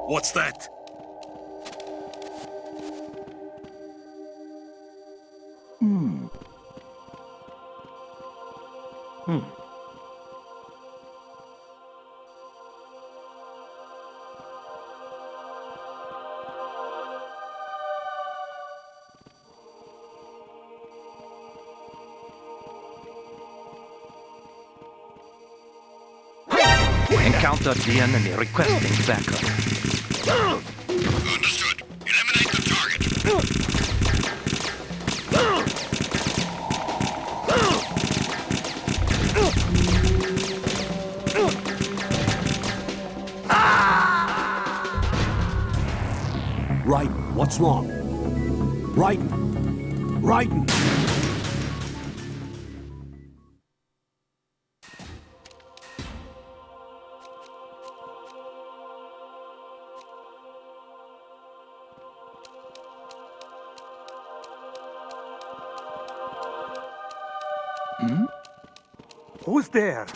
What's that? Encountered the enemy requesting backup. Understood. Eliminate the target. Raiden, what's wrong? Raiden! Raiden! Who's there?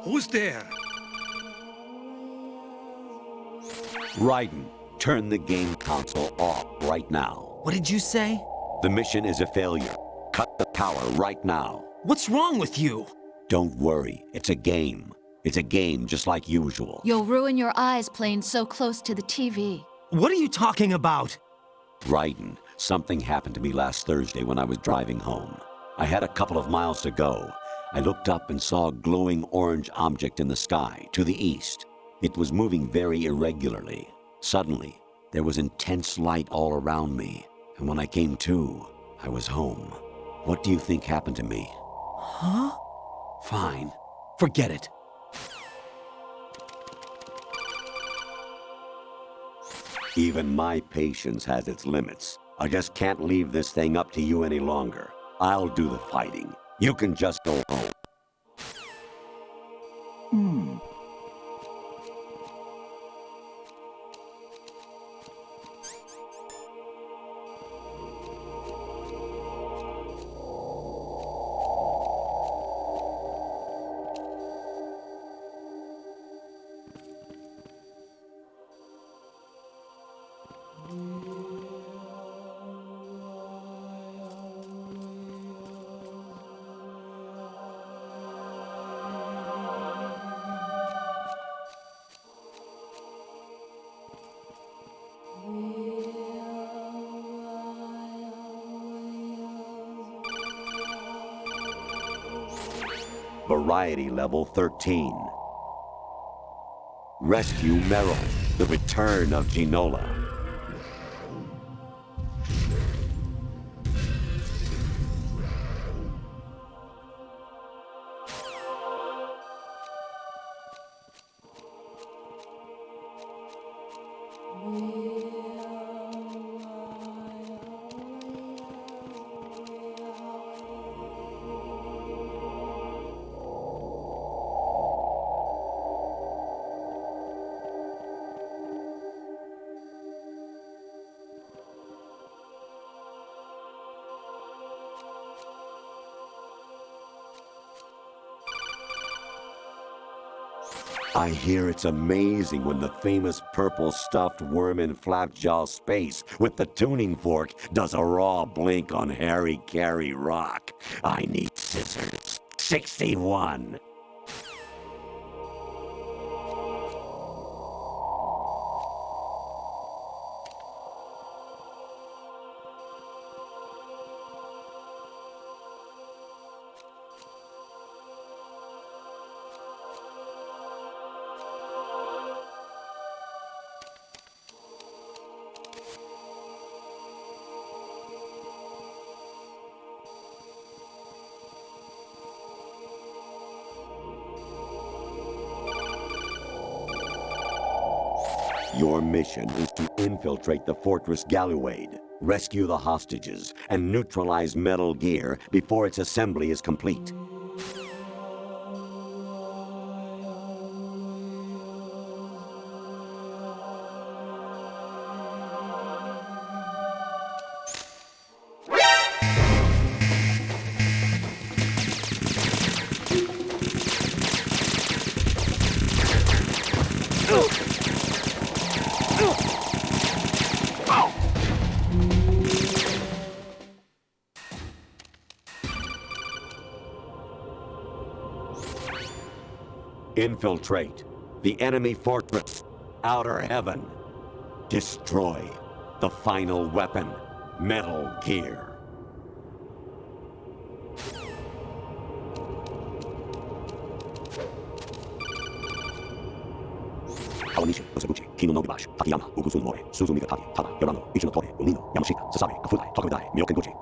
Who's there? Raiden, turn the game console off right now. What did you say? The mission is a failure. Cut the power right now. What's wrong with you? Don't worry, it's a game. It's a game just like usual. You'll ruin your eyes playing so close to the TV. What are you talking about? Raiden, something happened to me last Thursday when I was driving home. I had a couple of miles to go. I looked up and saw a glowing orange object in the sky, to the east. It was moving very irregularly. Suddenly, there was intense light all around me, and when I came to, I was home. What do you think happened to me? Huh? Fine. Forget it. Even my patience has its limits. I just can't leave this thing up to you any longer. I'll do the fighting. You can just go home. Variety level 13. Rescue Meryl, the return of Ginola. I hear it's amazing when the famous purple stuffed worm in Flapjaw Space with the tuning fork does a raw blink on Harry Carey Rock. I need scissors. 61. Your mission is to infiltrate the Fortress Galluade, rescue the hostages, and neutralize Metal Gear before its assembly is complete. Infiltrate the enemy fortress, Outer Heaven. Destroy the final weapon, Metal Gear. Kawanishi, Osabuchi, Kino no Gibashi, Takayama, Ugusun Mori, Suzumiga Taki, Tada, Yorano, Ichino Tori, Umino, Yamashita, Sasami, Kafudai, Tokodai, Myokenguchi.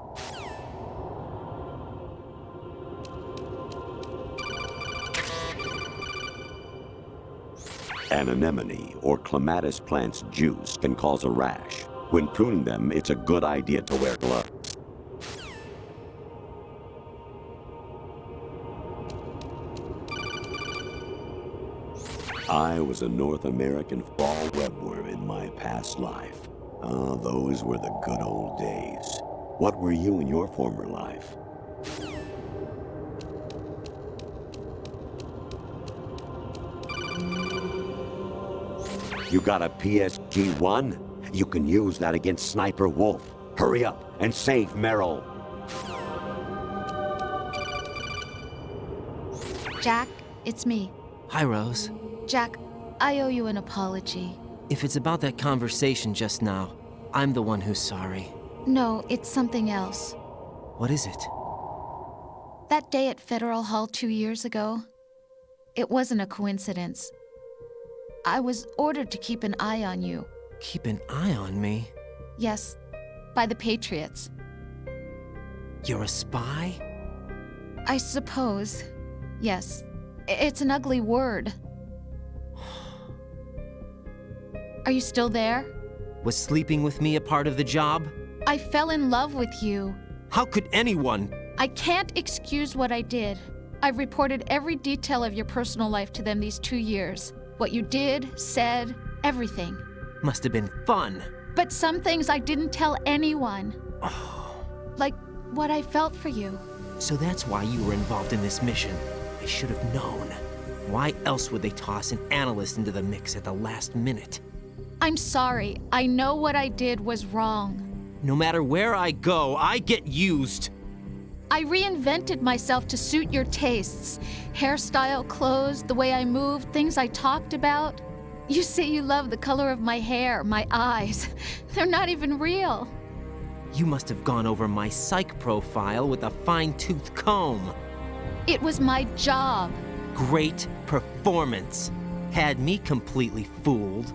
An anemone or clematis plant's juice can cause a rash. When pruning them, it's a good idea to wear gloves. I was a North American fall webworm in my past life. Ah, those were the good old days. What were you in your former life? You got a PSG-1? You can use that against Sniper Wolf. Hurry up and save Meryl. Jack, it's me. Hi, Rose. Jack, I owe you an apology. If it's about that conversation just now, I'm the one who's sorry. No, it's something else. What is it? That day at Federal Hall 2 years ago, it wasn't a coincidence. I was ordered to keep an eye on you. Keep an eye on me? Yes, by the Patriots. You're a spy? I suppose. Yes. It's an ugly word. Are you still there? Was sleeping with me a part of the job? I fell in love with you. How could anyone? I can't excuse what I did. I've reported every detail of your personal life to them these 2 years. What you did, said, everything. Must have been fun. But some things I didn't tell anyone. Like what I felt for you. So that's why you were involved in this mission. I should have known. Why else would they toss an analyst into the mix at the last minute? I'm sorry. I know what I did was wrong. No matter where I go, I get used. I reinvented myself to suit your tastes. Hairstyle, clothes, the way I moved, things I talked about. You say you love the color of my hair, my eyes. They're not even real. You must have gone over my psych profile with a fine-tooth comb. It was my job. Great performance. Had me completely fooled.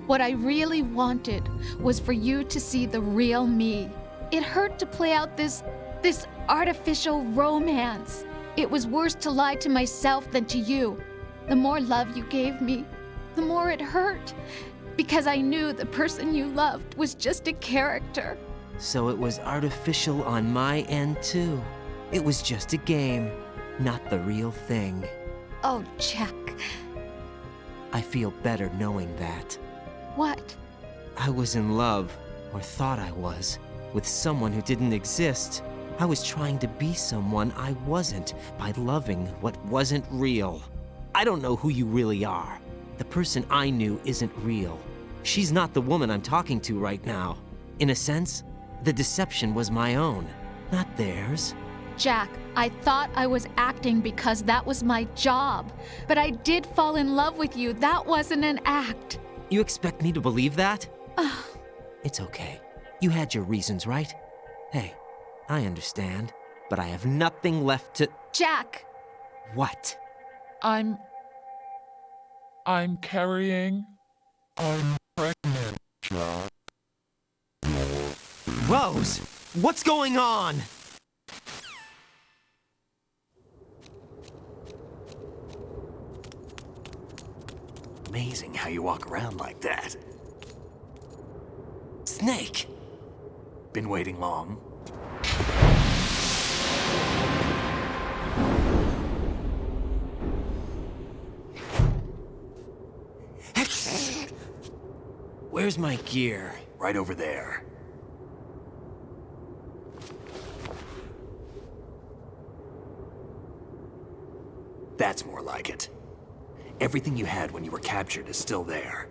What I really wanted was for you to see the real me. It hurt to play out this artificial romance. It was worse to lie to myself than to you. The more love you gave me, the more it hurt. Because I knew the person you loved was just a character. So it was artificial on my end too. It was just a game, not the real thing. Oh, Jack. I feel better knowing that. What? I was in love, or thought I was, with someone who didn't exist. I was trying to be someone I wasn't by loving what wasn't real. I don't know who you really are. The person I knew isn't real. She's not the woman I'm talking to right now. In a sense, the deception was my own, not theirs. Jack, I thought I was acting because that was my job. But I did fall in love with you. That wasn't an act. You expect me to believe that? It's okay. You had your reasons, right? Hey, I understand, but I have nothing left to... Jack! What? I'm carrying. I'm pregnant, Jack. Rose, what's going on? Amazing how you walk around like that. Snake! Been waiting long? Where's my gear? Right over there. That's more like it. Everything you had when you were captured is still there.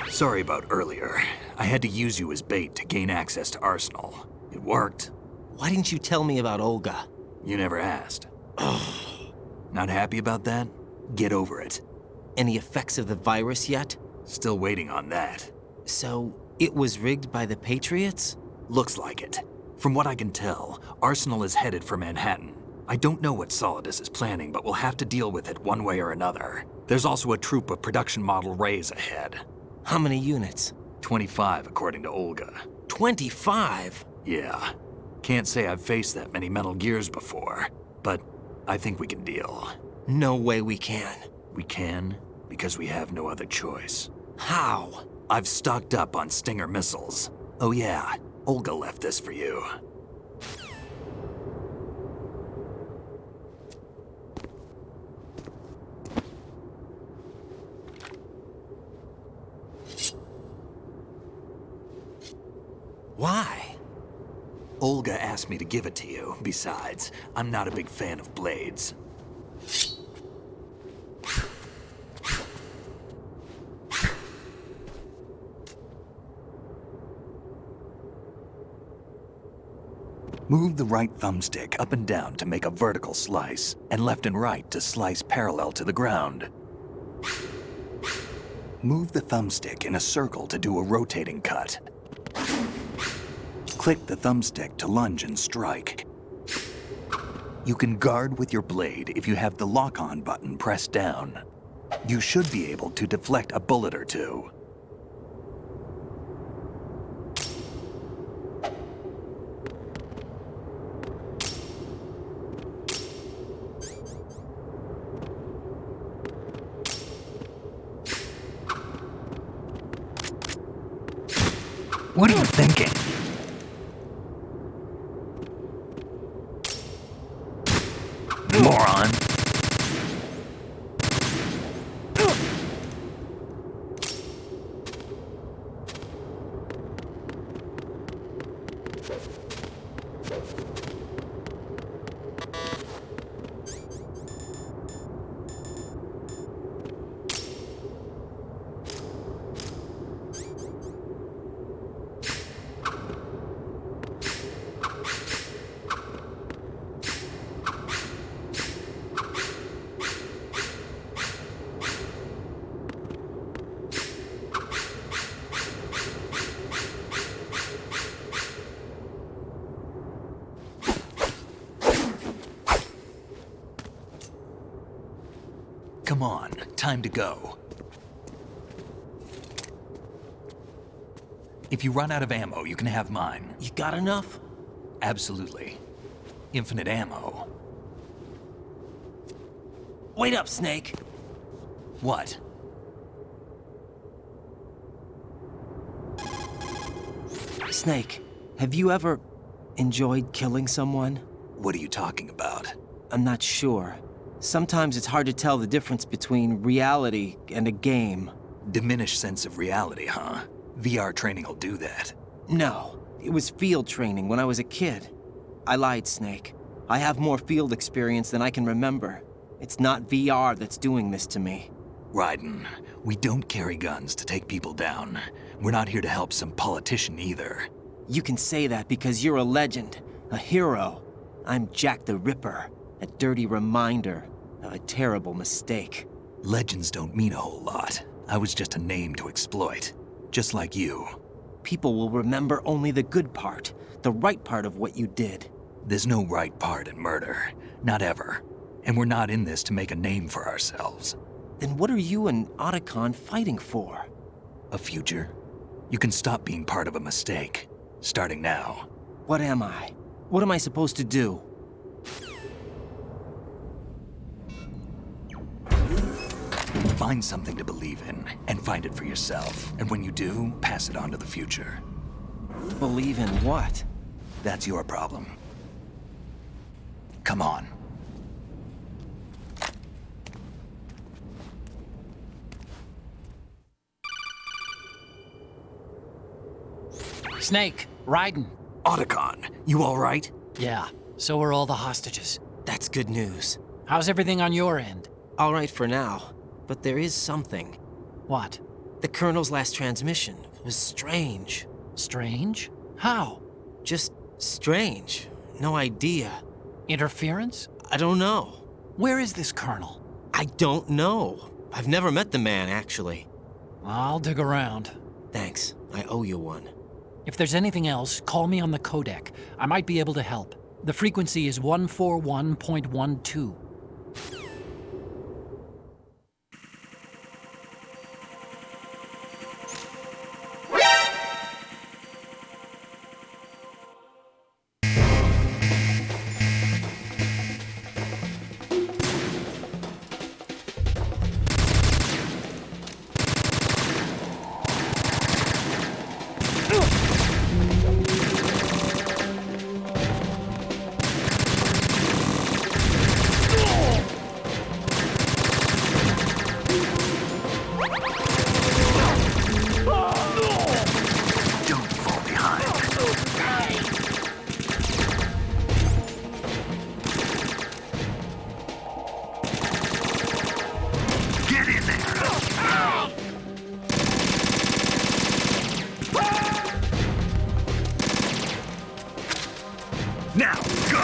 Sorry about earlier. I had to use you as bait to gain access to Arsenal. It worked. Why didn't you tell me about Olga? You never asked. Not happy about that? Get over it. Any effects of the virus yet? Still waiting on that. So, it was rigged by the Patriots? Looks like it. From what I can tell, Arsenal is headed for Manhattan. I don't know what Solidus is planning, but we'll have to deal with it one way or another. There's also a troop of production model Rays ahead. How many units? 25, according to Olga. 25? Yeah. Can't say I've faced that many Metal Gears before, but I think we can deal. No way we can. We can, because we have no other choice. How? I've stocked up on Stinger missiles. Oh yeah, Olga left this for you. Why? Olga asked me to give it to you. Besides, I'm not a big fan of blades. Move the right thumbstick up and down to make a vertical slice, and left and right to slice parallel to the ground. Move the thumbstick in a circle to do a rotating cut. Click the thumbstick to lunge and strike. You can guard with your blade if you have the lock-on button pressed down. You should be able to deflect a bullet or two. What are you thinking? Moron. Come on, time to go. If you run out of ammo, you can have mine. You got enough? Absolutely. Infinite ammo. Wait up, Snake. What? Snake, have you ever enjoyed killing someone? What are you talking about? I'm not sure. Sometimes it's hard to tell the difference between reality and a game. Diminished sense of reality, huh? VR training will do that. No, it was field training when I was a kid. I lied, Snake. I have more field experience than I can remember. It's not VR that's doing this to me. Raiden, we don't carry guns to take people down. We're not here to help some politician either. You can say that because you're a legend, a hero. I'm Jack the Ripper, a dirty reminder of a terrible mistake. Legends don't mean a whole lot. I was just a name to exploit, just like you. People will remember only the good part, the right part of what you did. There's no right part in murder, not ever. And we're not in this to make a name for ourselves. Then what are you and Otacon fighting for? A future? You can stop being part of a mistake, starting now. What am I? What am I supposed to do? Find something to believe in, and find it for yourself. And when you do, pass it on to the future. Believe in what? That's your problem. Come on. Snake, Raiden. Otacon, you all right? Yeah, so are all the hostages. That's good news. How's everything on your end? All right for now, but there is something. What? The Colonel's last transmission was strange. Strange? How? Just strange. No idea. Interference? I don't know. Where is this Colonel? I don't know. I've never met the man, actually. I'll dig around. Thanks. I owe you one. If there's anything else, call me on the codec. I might be able to help. The frequency is 141.12. Now, go!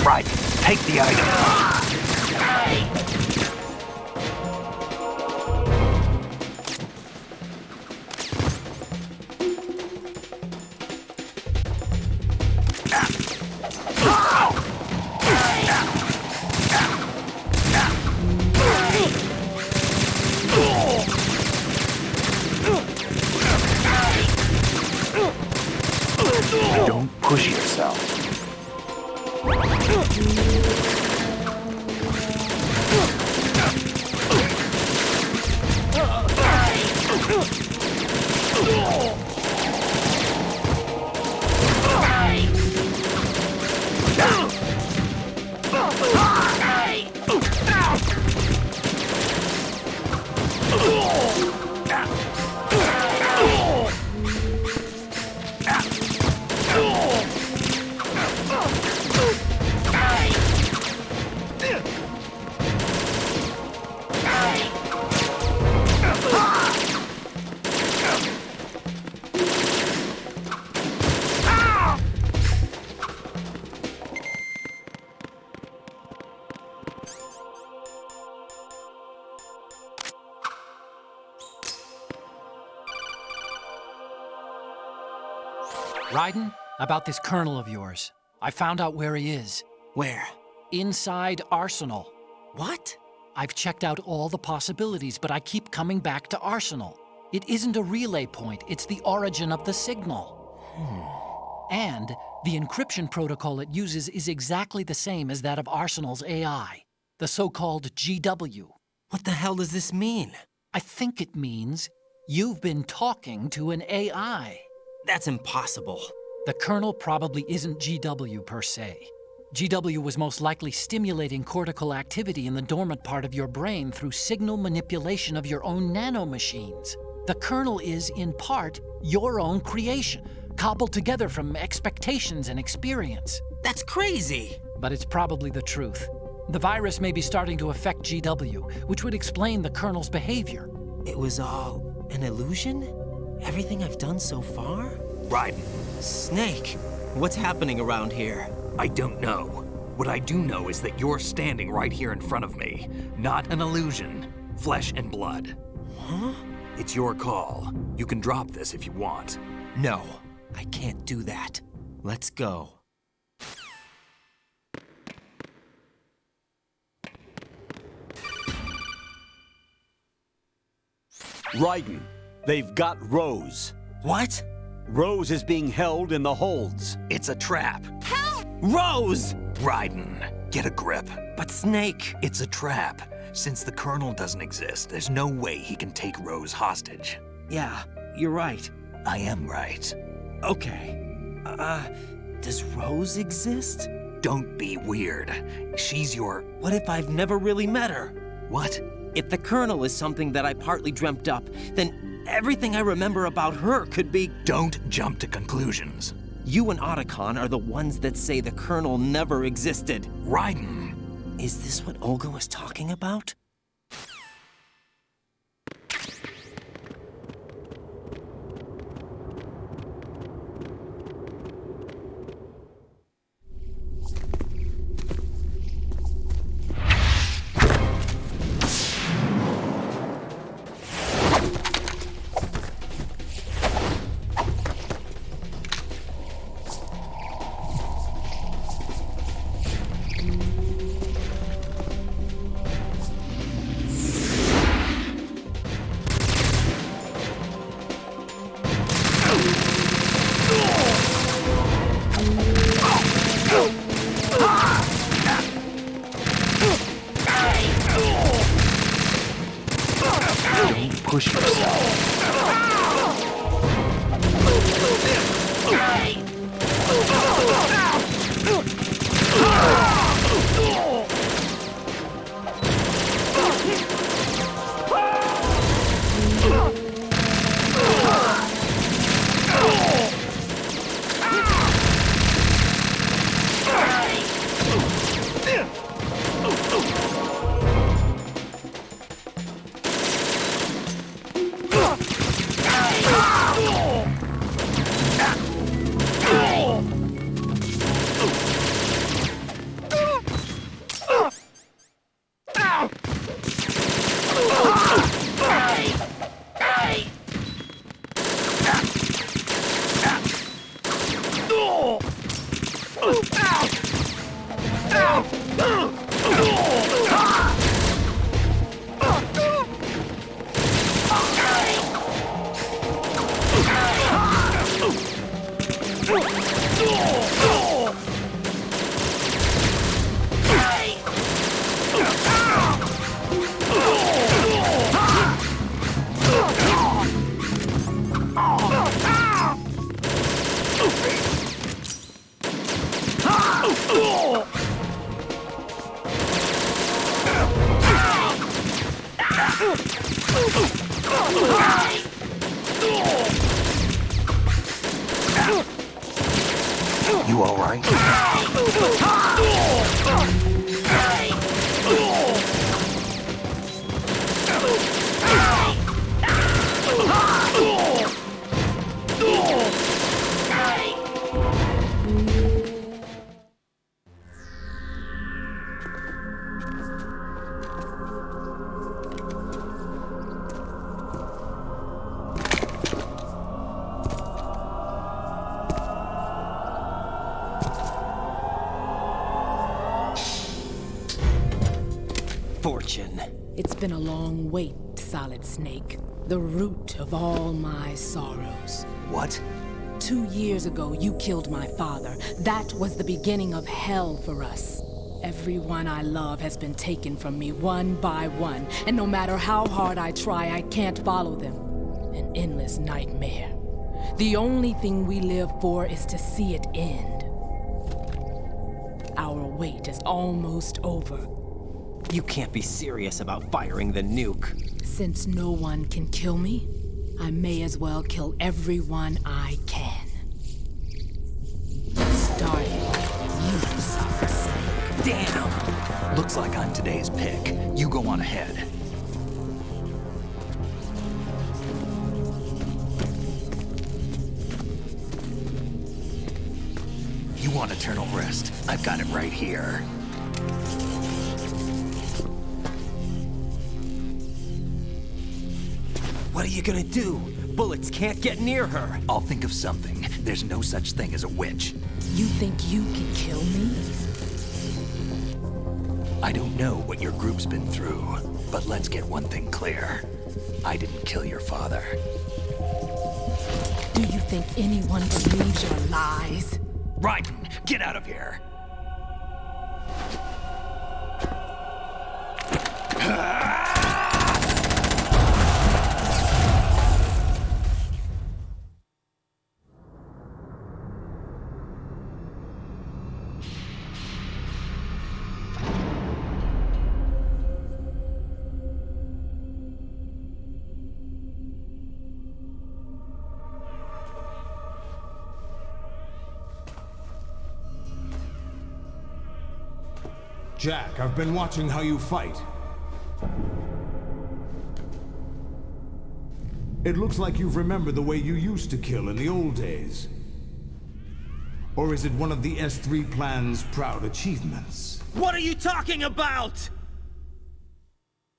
Right, take the item. Don't push yourself. Raiden, about this colonel of yours. I found out where he is. Where? Inside Arsenal. What? I've checked out all the possibilities, but I keep coming back to Arsenal. It isn't a relay point, it's the origin of the signal. And the encryption protocol it uses is exactly the same as that of Arsenal's AI, the so-called GW. What the hell does this mean? I think it means you've been talking to an AI. That's impossible. The kernel probably isn't GW per se. GW was most likely stimulating cortical activity in the dormant part of your brain through signal manipulation of your own nanomachines. The kernel is, in part, your own creation, cobbled together from expectations and experience. That's crazy. But it's probably the truth. The virus may be starting to affect GW, which would explain the kernel's behavior. It was all an illusion? Everything I've done so far? Raiden, Snake, what's happening around here? I don't know. What I do know is that you're standing right here in front of me. Not an illusion. Flesh and blood. Huh? It's your call. You can drop this if you want. No, I can't do that. Let's go. Raiden, they've got Rose. What? Rose is being held in the holds. It's a trap. Rose! Raiden, get a grip. But Snake... It's a trap. Since the Colonel doesn't exist, there's no way he can take Rose hostage. Yeah, you're right. I am right. Okay. Does Rose exist? Don't be weird. She's your... What if I've never really met her? What? If the Colonel is something that I partly dreamt up, then everything I remember about her could be... Don't jump to conclusions. You and Otacon are the ones that say the Colonel never existed. Raiden. Is this what Olga was talking about? Don't push yourself. You all right? been a long wait, Solid Snake. The root of all my sorrows. What? 2 years ago, you killed my father. That was the beginning of hell for us. Everyone I love has been taken from me one by one, and no matter how hard I try, I can't follow them. An endless nightmare. The only thing we live for is to see it end. Our wait is almost over. You can't be serious about firing the nuke. Since no one can kill me, I may as well kill everyone I can. Starting with you, Solid Snake. Damn! Looks like I'm today's pick. You go on ahead. You want eternal rest? I've got it right here. What are you gonna do? Bullets can't get near her. I'll think of something. There's no such thing as a witch. You think you can kill me? I don't know what your group's been through, but let's get one thing clear. I didn't kill your father. Do you think anyone believes your lies? Raiden, get out of here! Jack, I've been watching how you fight. It looks like you've remembered the way you used to kill in the old days. Or is it one of the S3 plan's proud achievements? What are you talking about?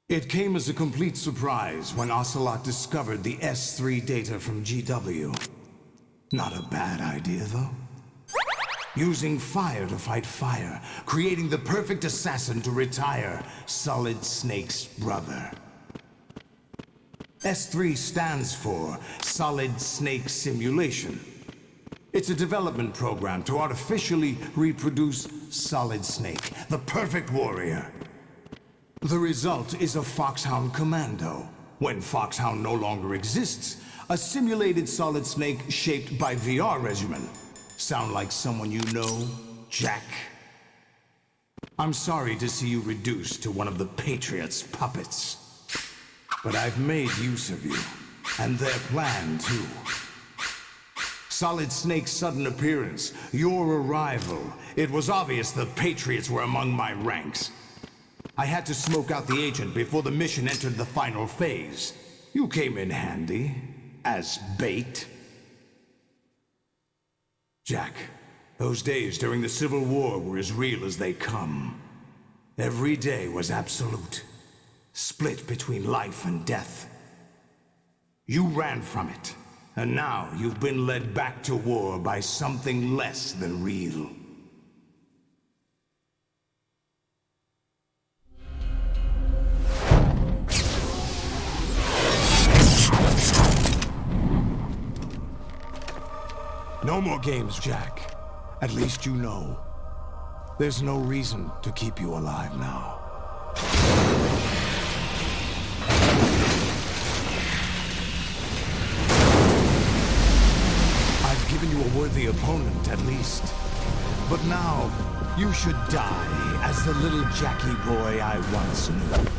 It came as a complete surprise when Ocelot discovered the S3 data from GW. Not a bad idea, though. Using fire to fight fire, creating the perfect assassin to retire Solid Snake's brother. S3 stands for Solid Snake Simulation. It's a development program to artificially reproduce Solid Snake, the perfect warrior. The result is a Foxhound Commando. When Foxhound no longer exists, a simulated Solid Snake shaped by VR regimen. Sound like someone you know, Jack? I'm sorry to see you reduced to one of the Patriots' puppets. But I've made use of you, and their plan too. Solid Snake's sudden appearance, your arrival, it was obvious the Patriots were among my ranks. I had to smoke out the agent before the mission entered the final phase. You came in handy, as bait. Jack, those days during the Civil War were as real as they come. Every day was absolute, split between life and death. You ran from it, and now you've been led back to war by something less than real. No more games, Jack. At least you know. There's no reason to keep you alive now. I've given you a worthy opponent, at least. But now, you should die as the little Jackie boy I once knew.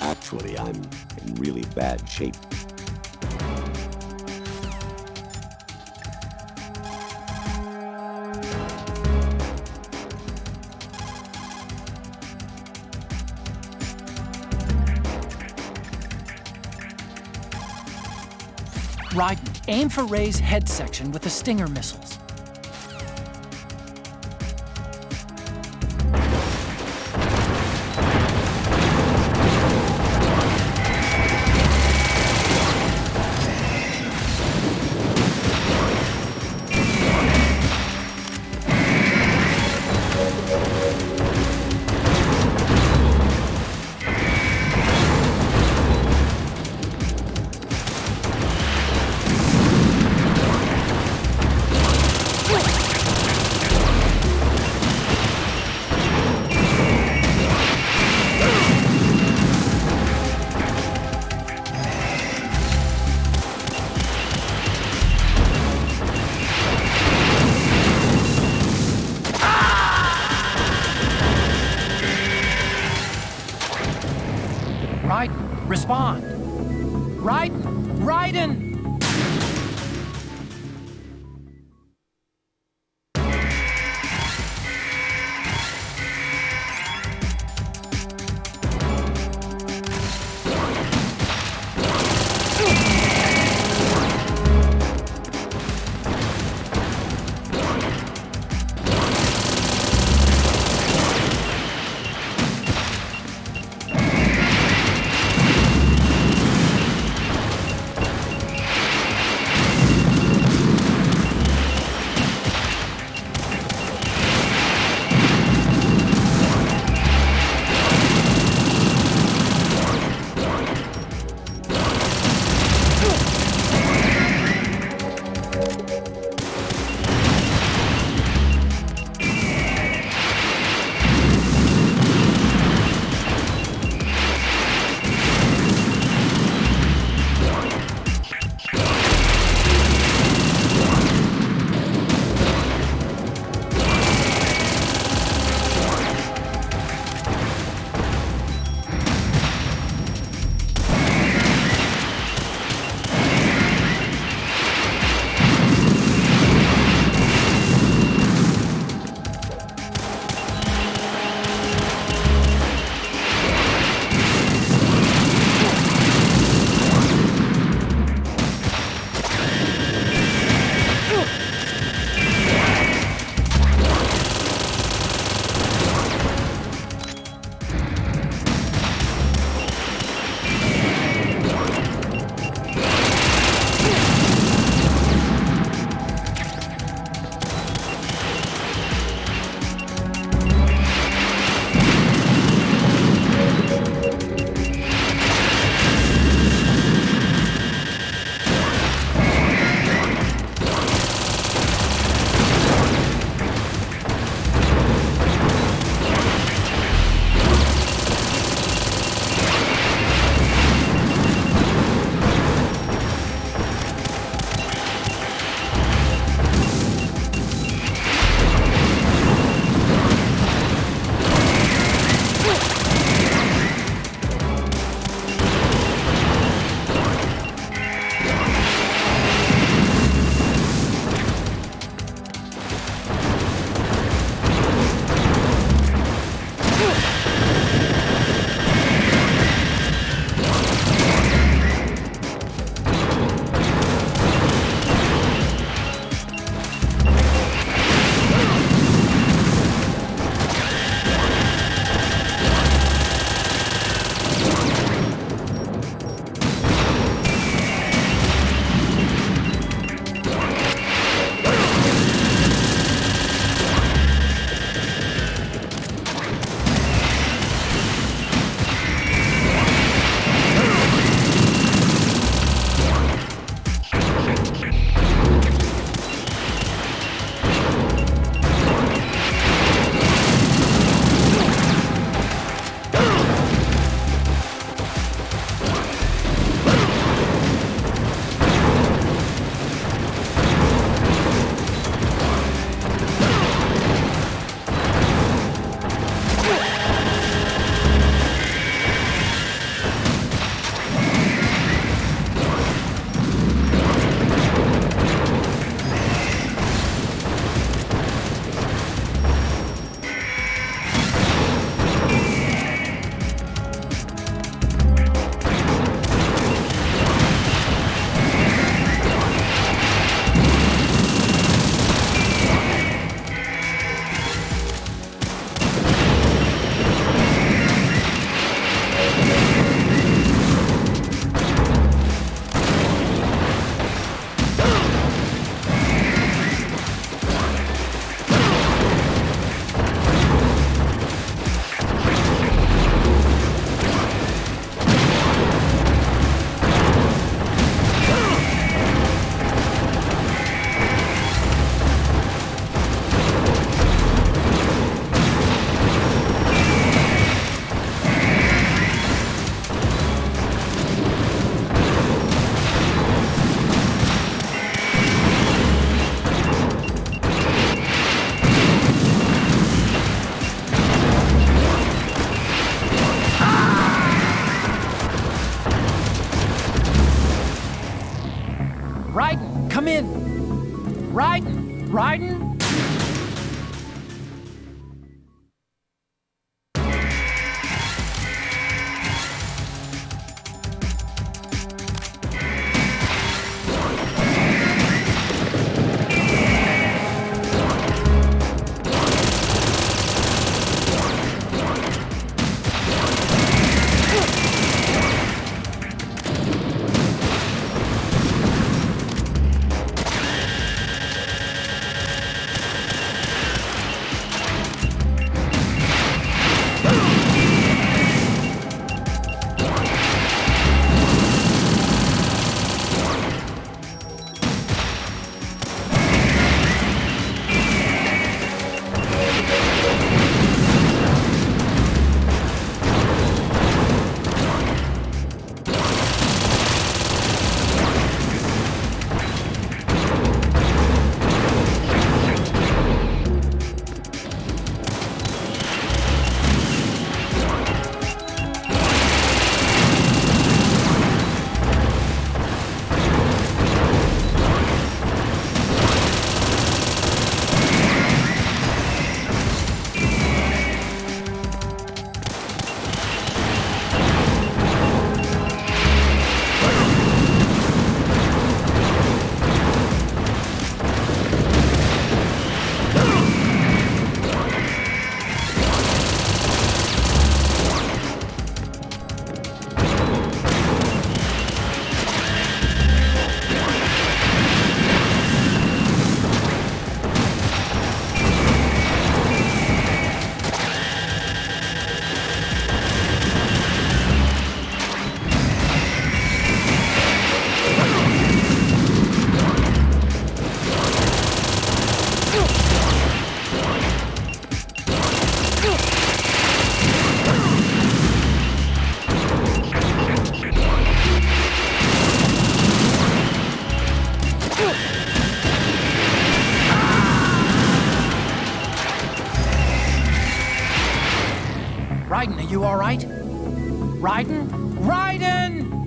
Actually, I'm in really bad shape. Raiden, aim for Ray's head section with the Stinger missiles. Raiden, respond! Raiden! Raiden! Raiden! Raiden? Raiden, are you all right? Raiden? Raiden!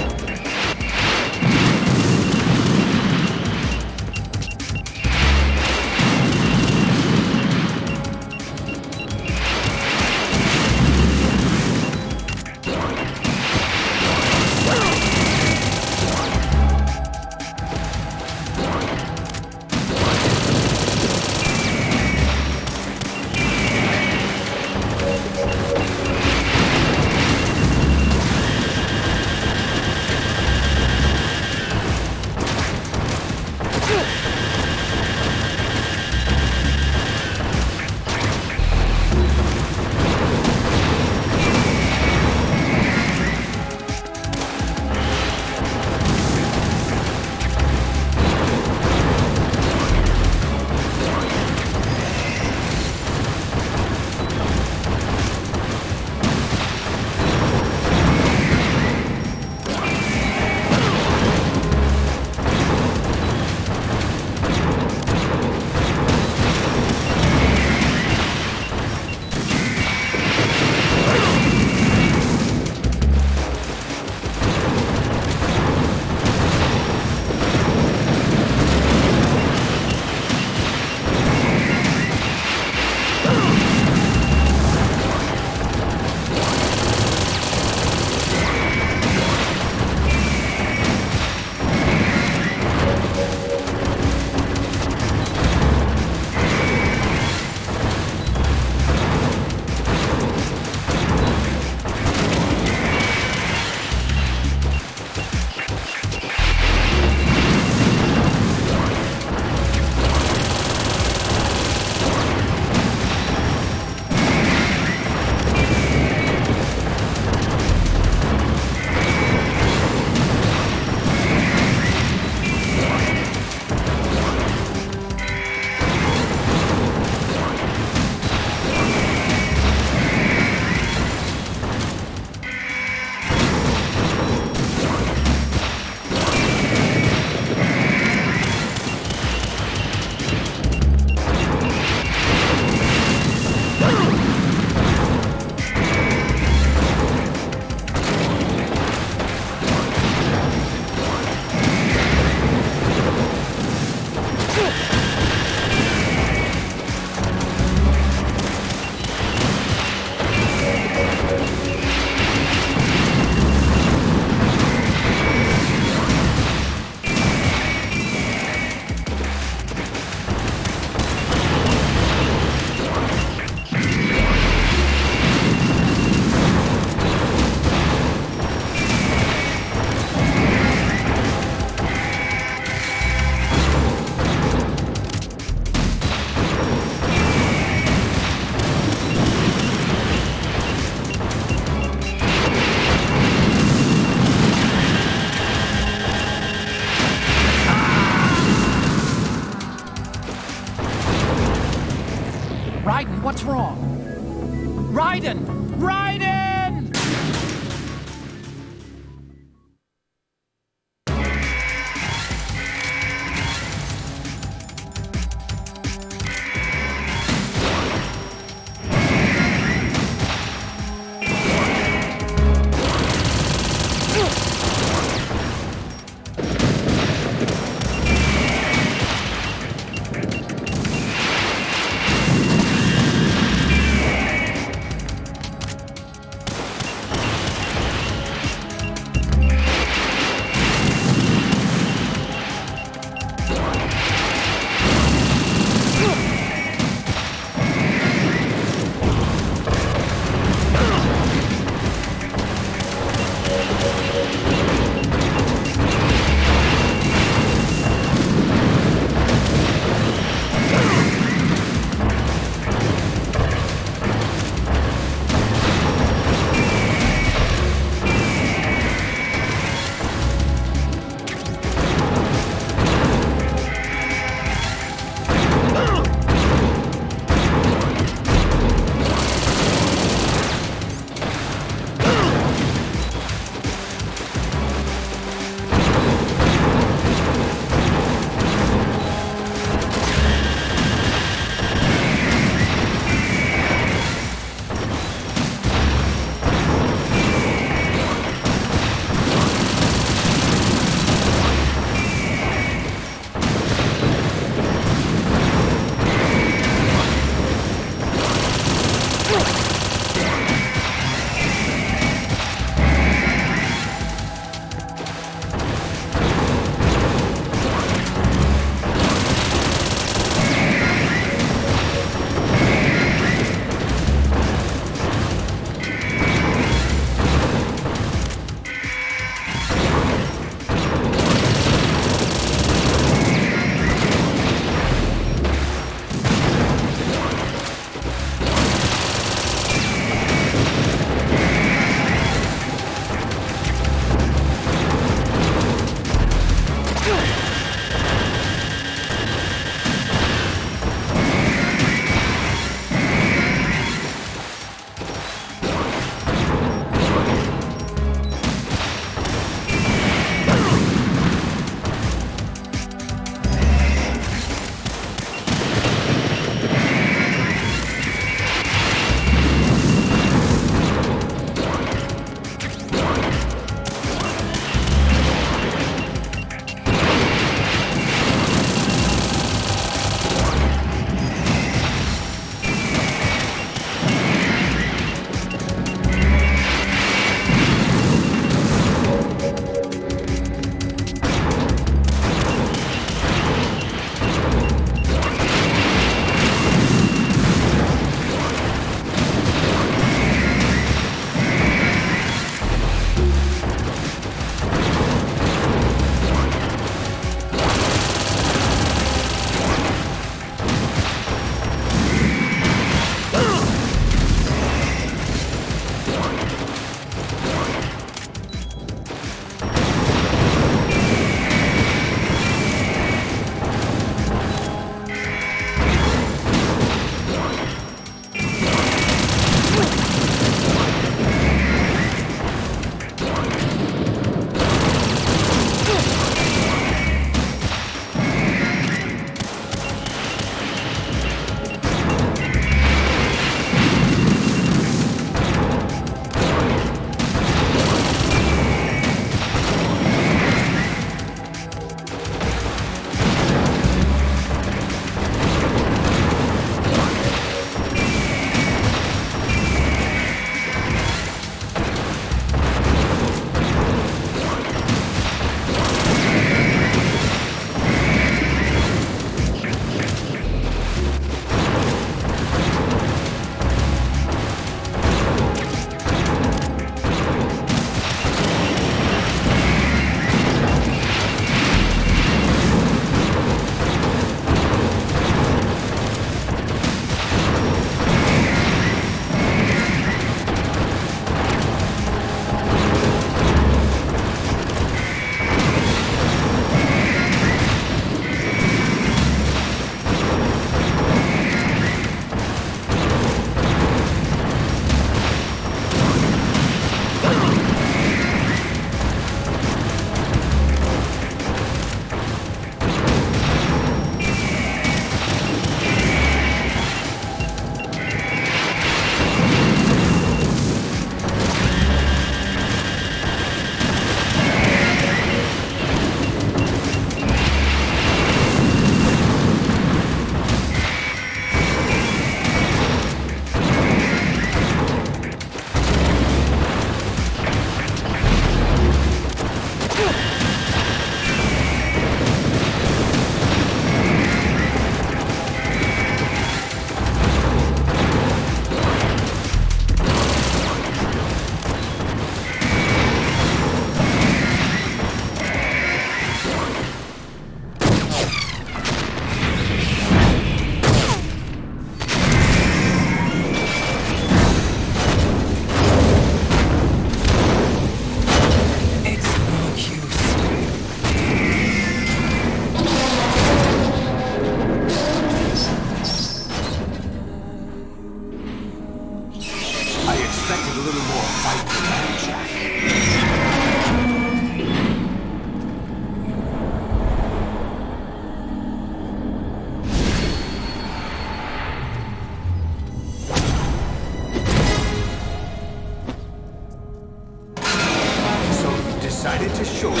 decided to show you.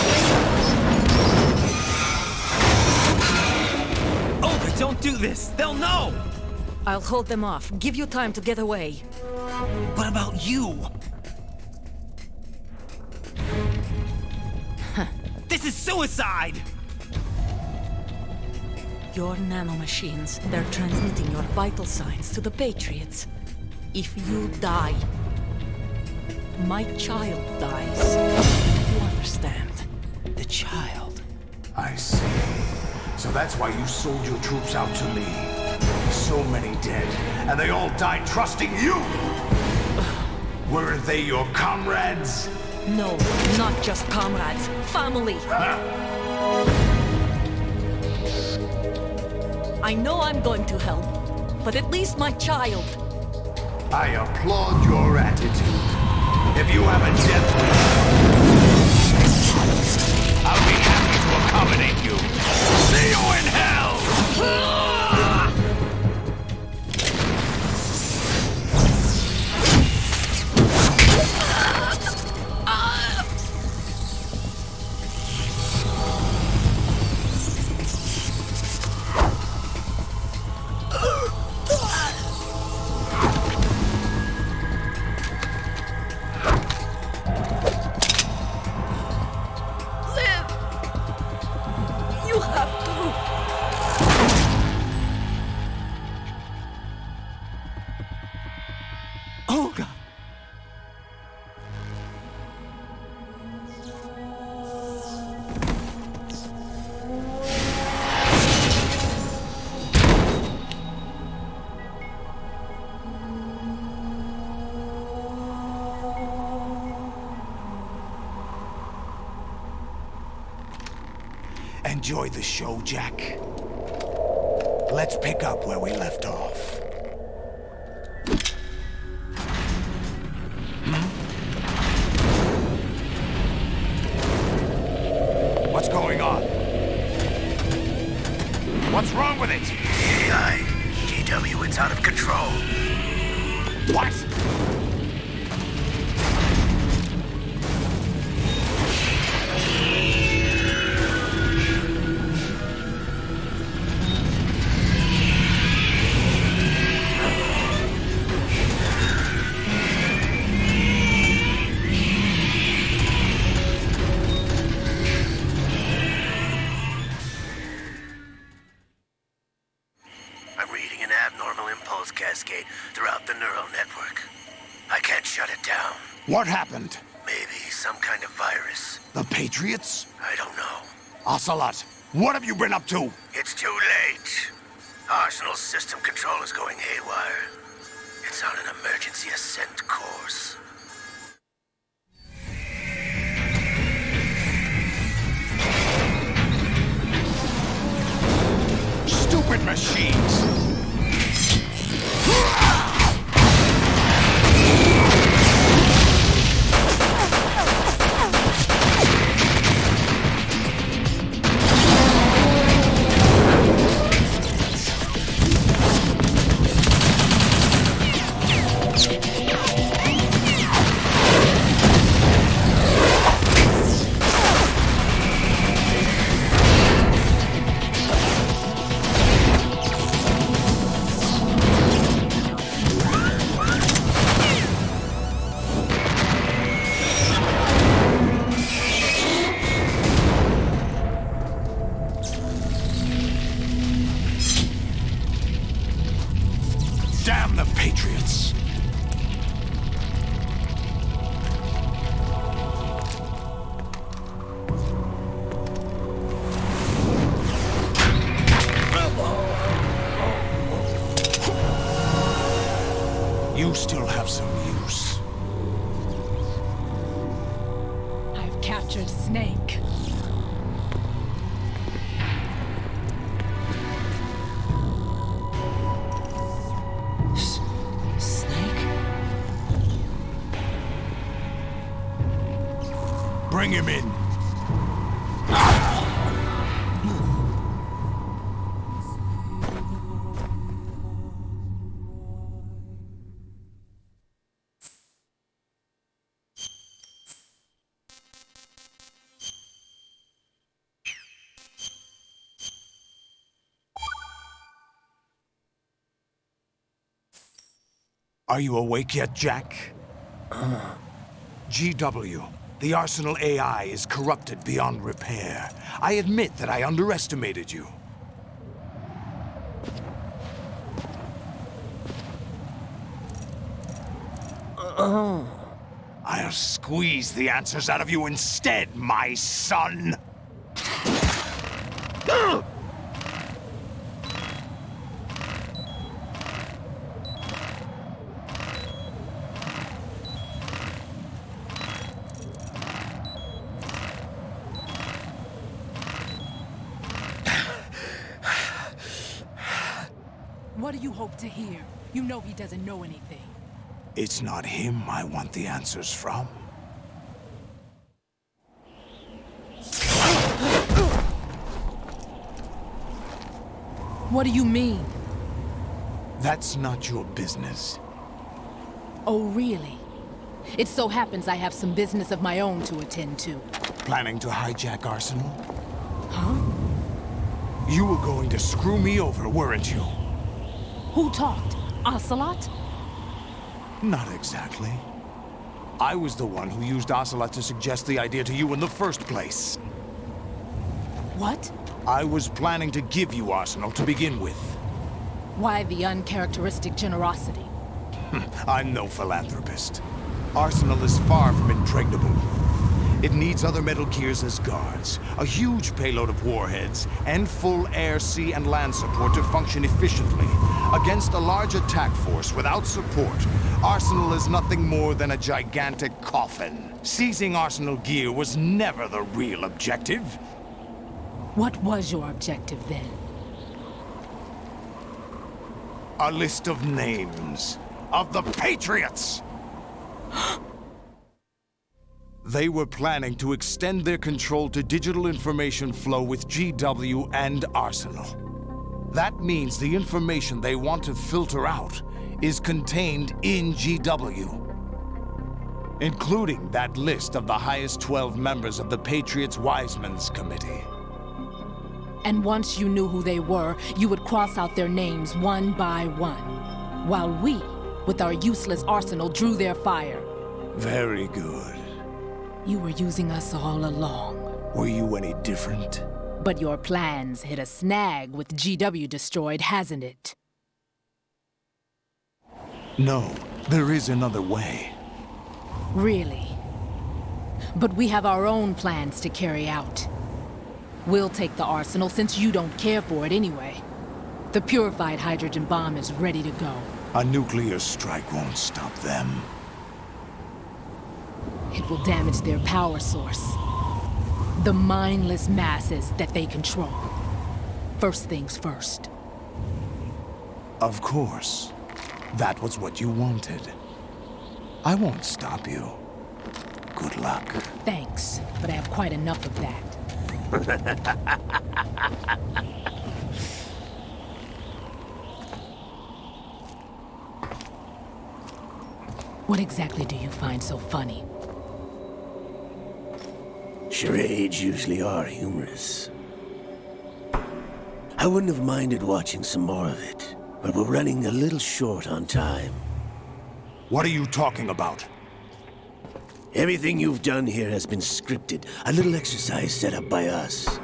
Olga, don't do this! They'll know! I'll hold them off. Give you time to get away. What about you? This is suicide! Your nanomachines, they're transmitting your vital signs to the Patriots. If you die, my child dies. You understand? The child. I see. So that's why you sold your troops out to me. So many dead, and they all died trusting you! Weren't they your comrades? No, not just comrades. Family. I know I'm going to help, but at least my child. I applaud your attitude. If you have a death wish, I'll be happy to accommodate you. See you in hell! Olga! Enjoy the show, Jack. Let's pick up where we left off. What's going on? What's wrong with it? AI, GW, it's out of control. What? I'm reading an abnormal impulse cascade throughout the neural network. I can't shut it down. What happened? Maybe some kind of virus. The Patriots? I don't know. Ocelot, what have you been up to? It's too late. Arsenal's system control is going haywire. It's on an emergency ascent course. Stupid machines! Damn the Patriots! You still have some use. I've captured Snake. Snake? Bring him in. Are you awake yet, Jack? GW, the Arsenal AI is corrupted beyond repair. I admit that I underestimated you. I'll squeeze the answers out of you instead, my son! What do you hope to hear? You know he doesn't know anything. It's not him I want the answers from. What do you mean? That's not your business. Oh, really? It so happens I have some business of my own to attend to. Planning to hijack Arsenal? Huh? You were going to screw me over, weren't you? Who talked? Ocelot? Not exactly. I was the one who used Ocelot to suggest the idea to you in the first place. What? I was planning to give you Arsenal to begin with. Why the uncharacteristic generosity? I'm no philanthropist. Arsenal is far from impregnable. It needs other Metal Gears as guards, a huge payload of warheads, and full air, sea, and land support to function efficiently. Against a large attack force without support, Arsenal is nothing more than a gigantic coffin. Seizing Arsenal gear was never the real objective. What was your objective then? A list of names of the Patriots! They were planning to extend their control to digital information flow with GW and Arsenal. That means the information they want to filter out is contained in GW, including that list of the highest 12 members of the Patriots Wiseman's Committee. And once you knew who they were, you would cross out their names one by one, while we, with our useless arsenal, drew their fire. Very good. You were using us all along. Were you any different? But your plans hit a snag with GW destroyed, hasn't it? No, there is another way. Really? But we have our own plans to carry out. We'll take the arsenal since you don't care for it anyway. The purified hydrogen bomb is ready to go. A nuclear strike won't stop them. It will damage their power source. The mindless masses that they control. First things first. Of course. That was what you wanted. I won't stop you. Good luck. Thanks, but I have quite enough of that. What exactly do you find so funny? Charades usually are humorous. I wouldn't have minded watching some more of it, but we're running a little short on time. What are you talking about? Everything you've done here has been scripted. A little exercise set up by us.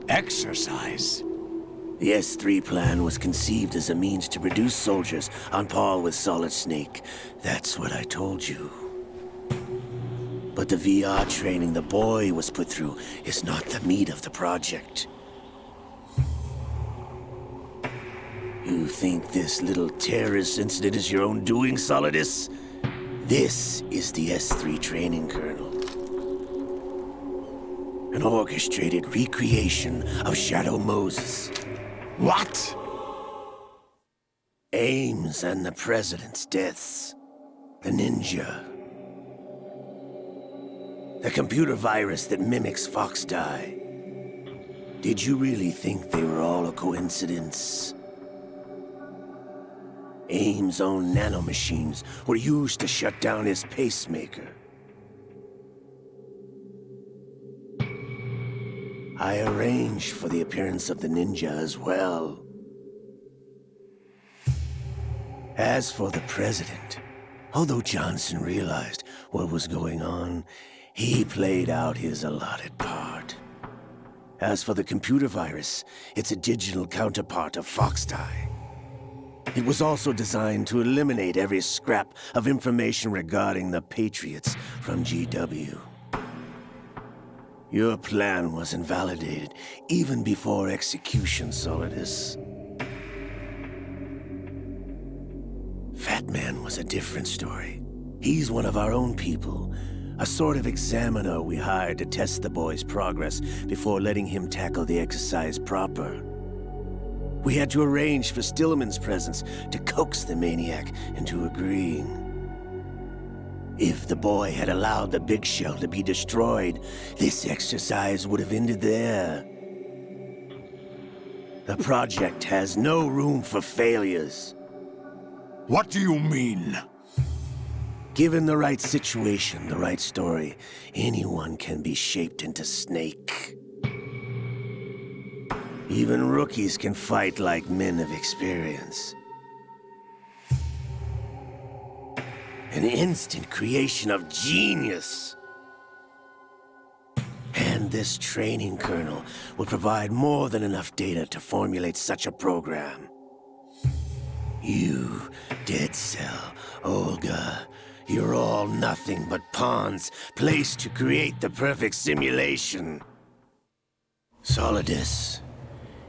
Exercise? The S3 plan was conceived as a means to produce soldiers on par with Solid Snake. That's what I told you. But the VR training the boy was put through is not the meat of the project. You think this little terrorist incident is your own doing, Solidus? This is the S3 training kernel. An orchestrated recreation of Shadow Moses. What? Ames and the President's deaths. The ninja. The computer virus that mimics Foxdie. Did you really think they were all a coincidence? Ames' own nanomachines were used to shut down his pacemaker. I arranged for the appearance of the ninja as well. As for the president, although Johnson realized what was going on, he played out his allotted part. As for the computer virus, it's a digital counterpart of Foxtie. It was also designed to eliminate every scrap of information regarding the Patriots from GW. Your plan was invalidated even before execution, Solidus. Fat Man was a different story. He's one of our own people, a sort of examiner we hired to test the boy's progress before letting him tackle the exercise proper. We had to arrange for Stillman's presence to coax the maniac into agreeing. If the boy had allowed the big shell to be destroyed, this exercise would have ended there. The project has no room for failures. What do you mean? Given the right situation, the right story, anyone can be shaped into Snake. Even rookies can fight like men of experience. An instant creation of genius. And this training kernel will provide more than enough data to formulate such a program. You, Dead Cell, Olga, you're all nothing but pawns placed to create the perfect simulation. Solidus,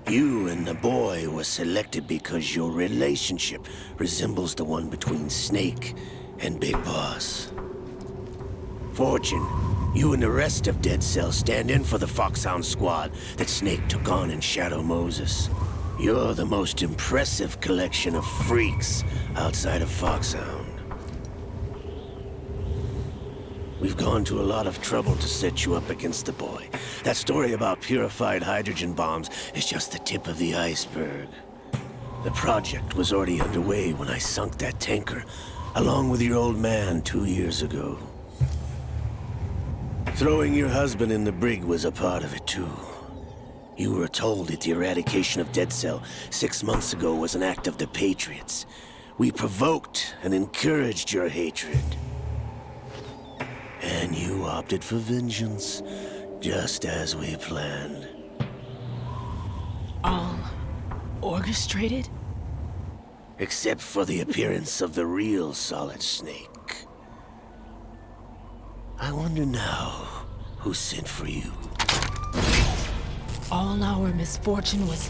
you and the boy were selected because your relationship resembles the one between Snake and Big Boss. Fortune, you and the rest of Dead Cell stand in for the Foxhound squad that Snake took on in Shadow Moses. You're the most impressive collection of freaks outside of Foxhound. We've gone to a lot of trouble to set you up against the boy. That story about purified hydrogen bombs is just the tip of the iceberg. The project was already underway when I sunk that tanker, along with your old man 2 years ago. Throwing your husband in the brig was a part of it too. You were told that the eradication of Dead Cell 6 months ago was an act of the Patriots. We provoked and encouraged your hatred. And you opted for vengeance, just as we planned. All orchestrated? Except for the appearance of the real Solid Snake. I wonder now who sent for you. All our misfortune was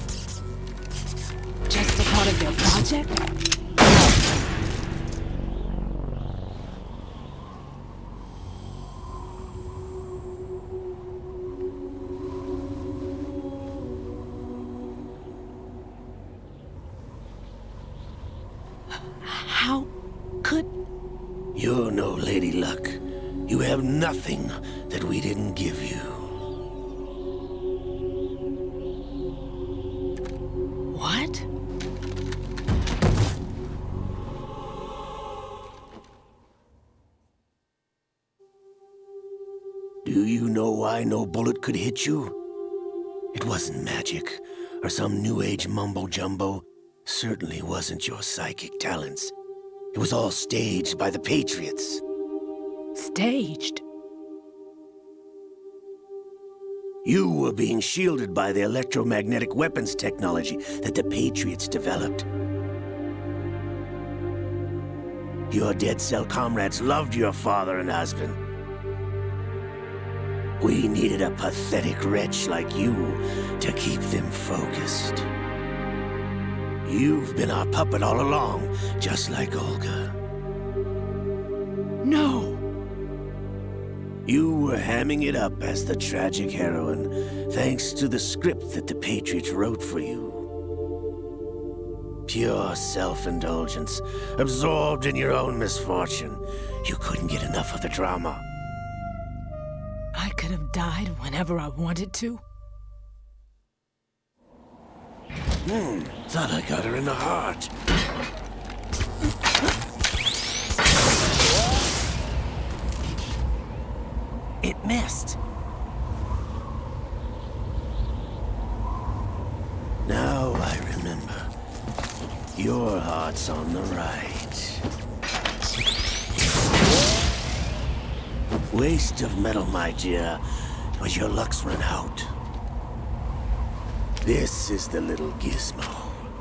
just a part of their project? How could... You're no Lady Luck. You have nothing that we didn't give you. What? Do you know why no bullet could hit you? It wasn't magic, or some new age mumbo-jumbo. Certainly wasn't your psychic talents. It was all staged by the Patriots. Staged? You were being shielded by the electromagnetic weapons technology that the Patriots developed. Your Dead Cell comrades loved your father and husband. We needed a pathetic wretch like you to keep them focused. You've been our puppet all along, just like Olga. No! You were hamming it up as the tragic heroine, thanks to the script that the Patriots wrote for you. Pure self-indulgence, absorbed in your own misfortune. You couldn't get enough of the drama. I could have died whenever I wanted to. Thought I got her in the heart. It missed. Now I remember. Your heart's on the right. Waste of metal, my dear, but your luck's run out. This is the little gizmo.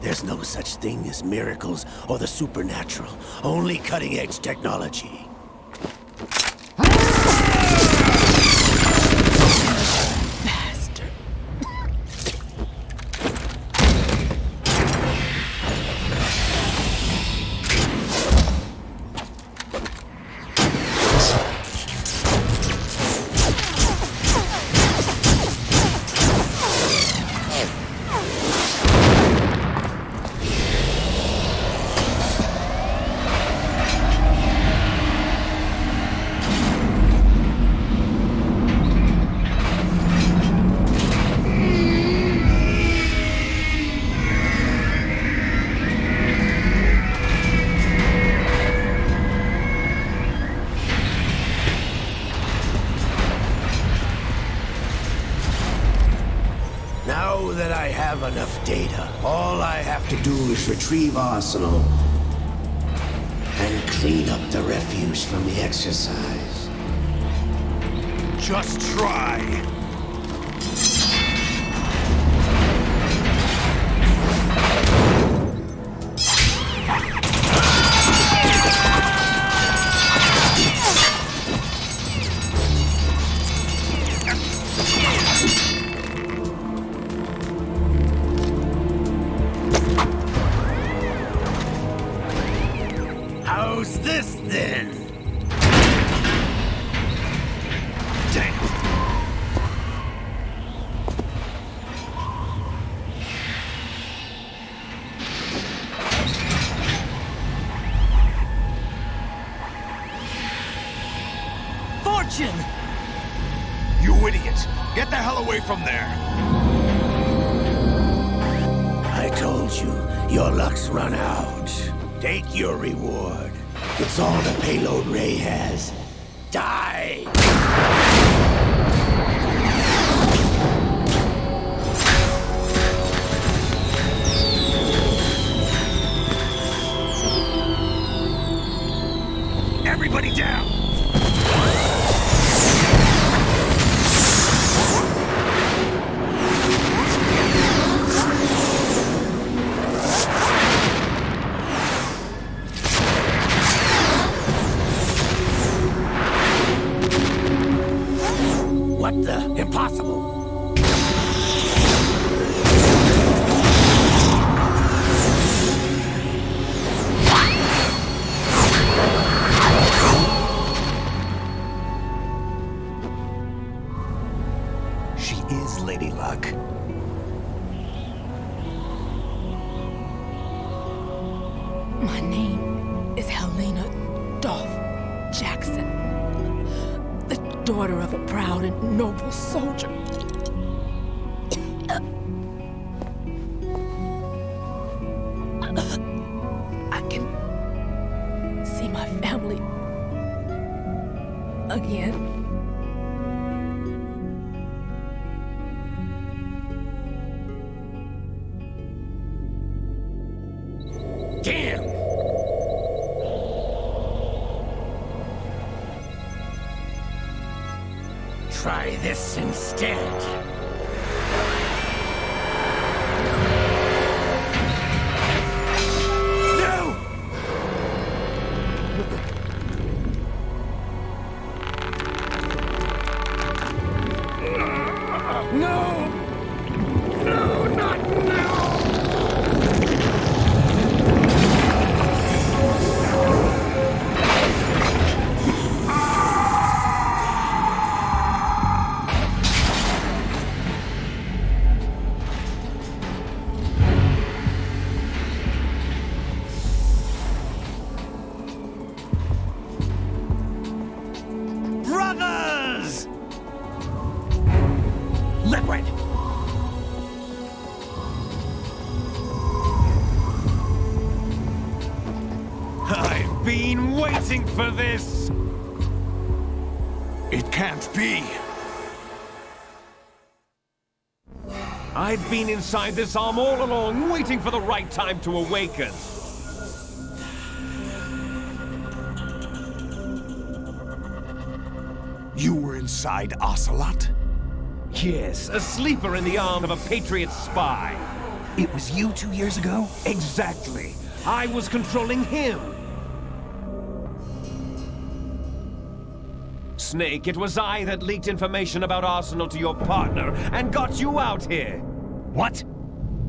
There's no such thing as miracles or the supernatural, only cutting-edge technology. Bastard. Now that I have enough data, all I have to do is retrieve Arsenal and clean up the refuse from the exercise. Just try. How's this then? Damn. Fortune! You idiot! Get the hell away from there! I told you, your luck's run out. Take your reward. It's all the payload Ray has. Die! Everybody down! What the? Impossible! She is Lady Luck. My name is Helena Dolph Jackson, the daughter of a proud and noble soldier. I can see my family again. Damn! Try this instead. No! No, not now! Brothers! Liquid! I've been waiting for this! It can't be! I've been inside this arm all along, waiting for the right time to awaken. You were inside Ocelot? Yes, a sleeper in the arm of a Patriot spy. It was you 2 years ago? Exactly. I was controlling him. Snake, it was I that leaked information about Arsenal to your partner and got you out here. What?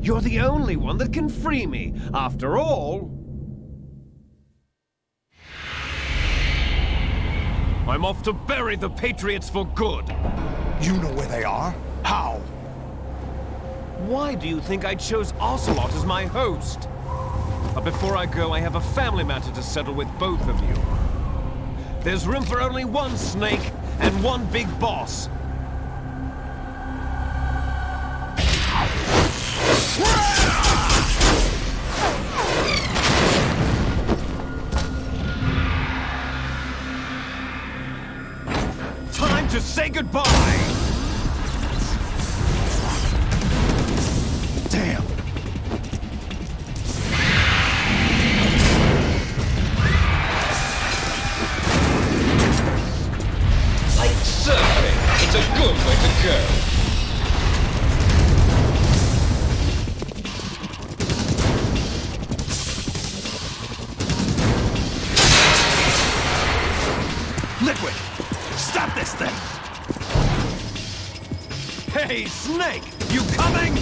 You're the only one that can free me. After all, I'm off to bury the Patriots for good. You know where they are? How? Why do you think I chose Ocelot as my host? But before I go, I have a family matter to settle with both of you. There's room for only one Snake and one big boss. Time to say goodbye! Damn. Like surfing, it's a good way to go. Liquid! Stop this thing! Hey, Snake! You coming?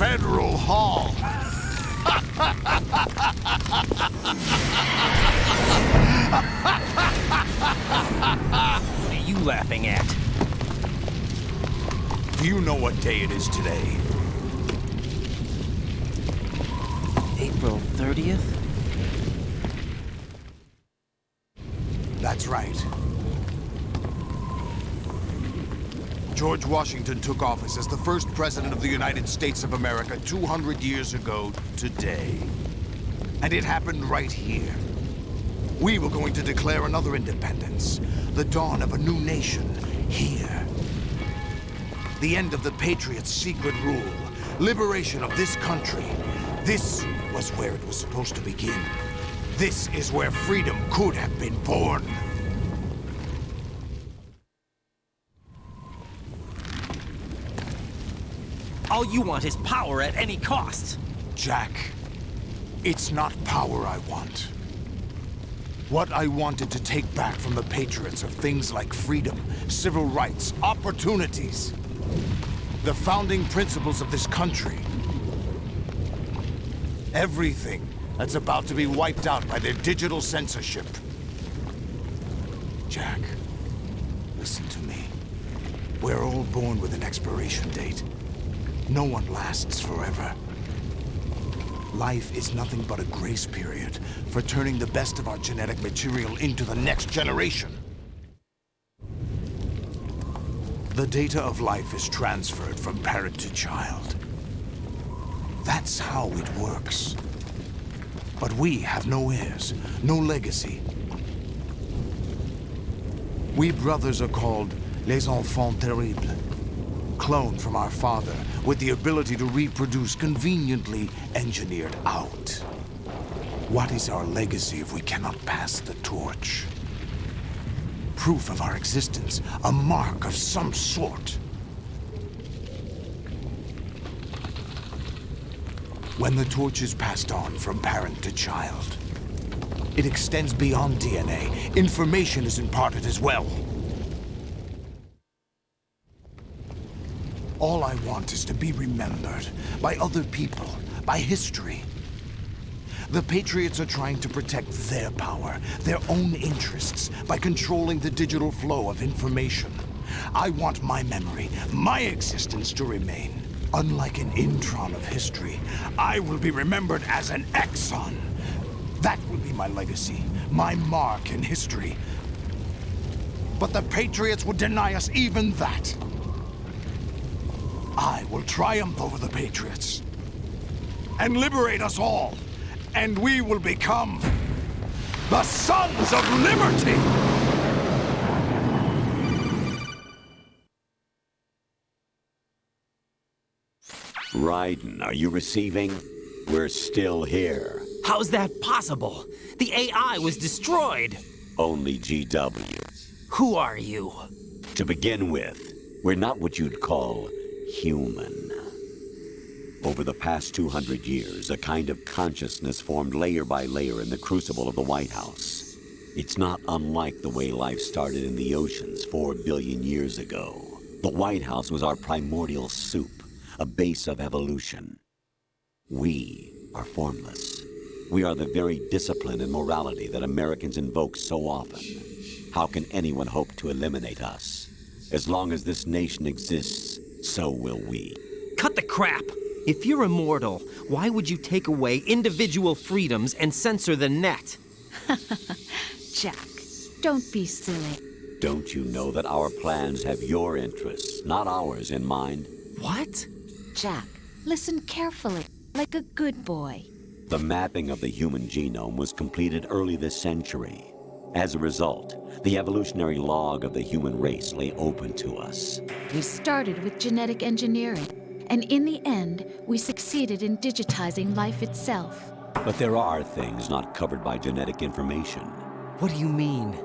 Federal Hall. What are you laughing at? Do you know what day it is today? April 30th? That's right. George Washington took office as the first president of the United States of America 200 years ago today. And it happened right here. We were going to declare another independence, the dawn of a new nation, here. The end of the Patriots' secret rule, liberation of this country. This was where it was supposed to begin. This is where freedom could have been born. All you want is power at any cost. Jack, it's not power I want. What I wanted to take back from the Patriots are things like freedom, civil rights, opportunities. The founding principles of this country. Everything that's about to be wiped out by their digital censorship. Jack, listen to me. We're all born with an expiration date. No one lasts forever. Life is nothing but a grace period for turning the best of our genetic material into the next generation. The data of life is transferred from parent to child. That's how it works. But we have no heirs, no legacy. We brothers are called les enfants terribles, cloned from our father with the ability to reproduce conveniently engineered out. What is our legacy if we cannot pass the torch? Proof of our existence, a mark of some sort. When the torch is passed on from parent to child, it extends beyond DNA. Information is imparted as well. All I want is to be remembered by other people, by history. The Patriots are trying to protect their power, their own interests, by controlling the digital flow of information. I want my memory, my existence to remain. Unlike an intron of history, I will be remembered as an exon. That will be my legacy, my mark in history. But the Patriots would deny us even that. I will triumph over the Patriots and liberate us all, and we will become the Sons of Liberty! Raiden, are you receiving? We're still here. How's that possible? The AI was destroyed. Only GW. Who are you? To begin with, we're not what you'd call human. Over the past 200 years, a kind of consciousness formed layer by layer in the crucible of the White House. It's not unlike the way life started in the oceans 4 billion years ago. The White House was our primordial soup, a base of evolution. We are formless. We are the very discipline and morality that Americans invoke so often. How can anyone hope to eliminate us? As long as this nation exists, so will we. Cut the crap! If you're immortal, why would you take away individual freedoms and censor the net? Jack, don't be silly. Don't you know that our plans have your interests, not ours, in mind? What? Jack, listen carefully, like a good boy. The mapping of the human genome was completed early this century. As a result, the evolutionary log of the human race lay open to us. We started with genetic engineering, and in the end, we succeeded in digitizing life itself. But there are things not covered by genetic information. What do you mean?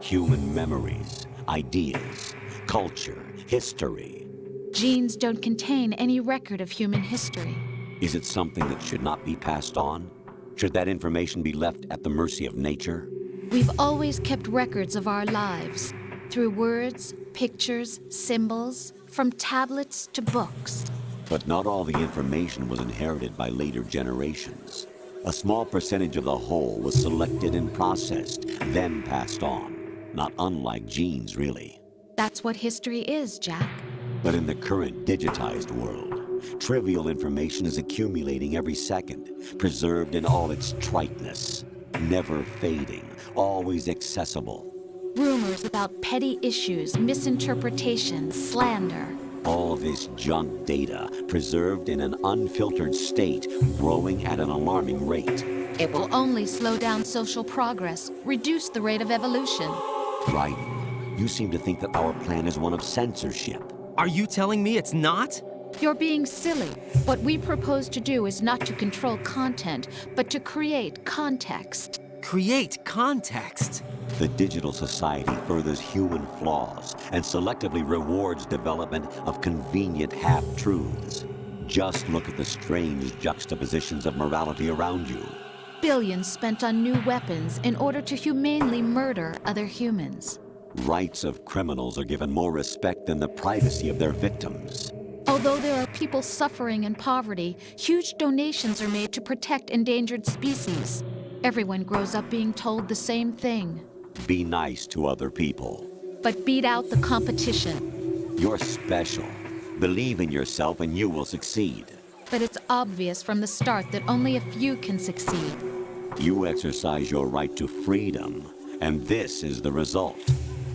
Human memories, ideas, culture, history. Genes don't contain any record of human history. Is it something that should not be passed on? Should that information be left at the mercy of nature? We've always kept records of our lives, through words, pictures, symbols, from tablets to books. But not all the information was inherited by later generations. A small percentage of the whole was selected and processed, then passed on. Not unlike genes, really. That's what history is, Jack. But in the current digitized world, trivial information is accumulating every second, preserved in all its triteness, never fading, always accessible. Rumors about petty issues, misinterpretations, slander. All this junk data, preserved in an unfiltered state, growing at an alarming rate. It will only slow down social progress, reduce the rate of evolution. Right. You seem to think that our plan is one of censorship. Are you telling me it's not? You're being silly. What we propose to do is not to control content, but to create context. Create context? The digital society furthers human flaws and selectively rewards development of convenient half-truths. Just look at the strange juxtapositions of morality around you. Billions spent on new weapons in order to humanely murder other humans. Rights of criminals are given more respect than the privacy of their victims. Although there are people suffering in poverty, huge donations are made to protect endangered species. Everyone grows up being told the same thing. Be nice to other people. But beat out the competition. You're special. Believe in yourself and you will succeed. But it's obvious from the start that only a few can succeed. You exercise your right to freedom, and this is the result.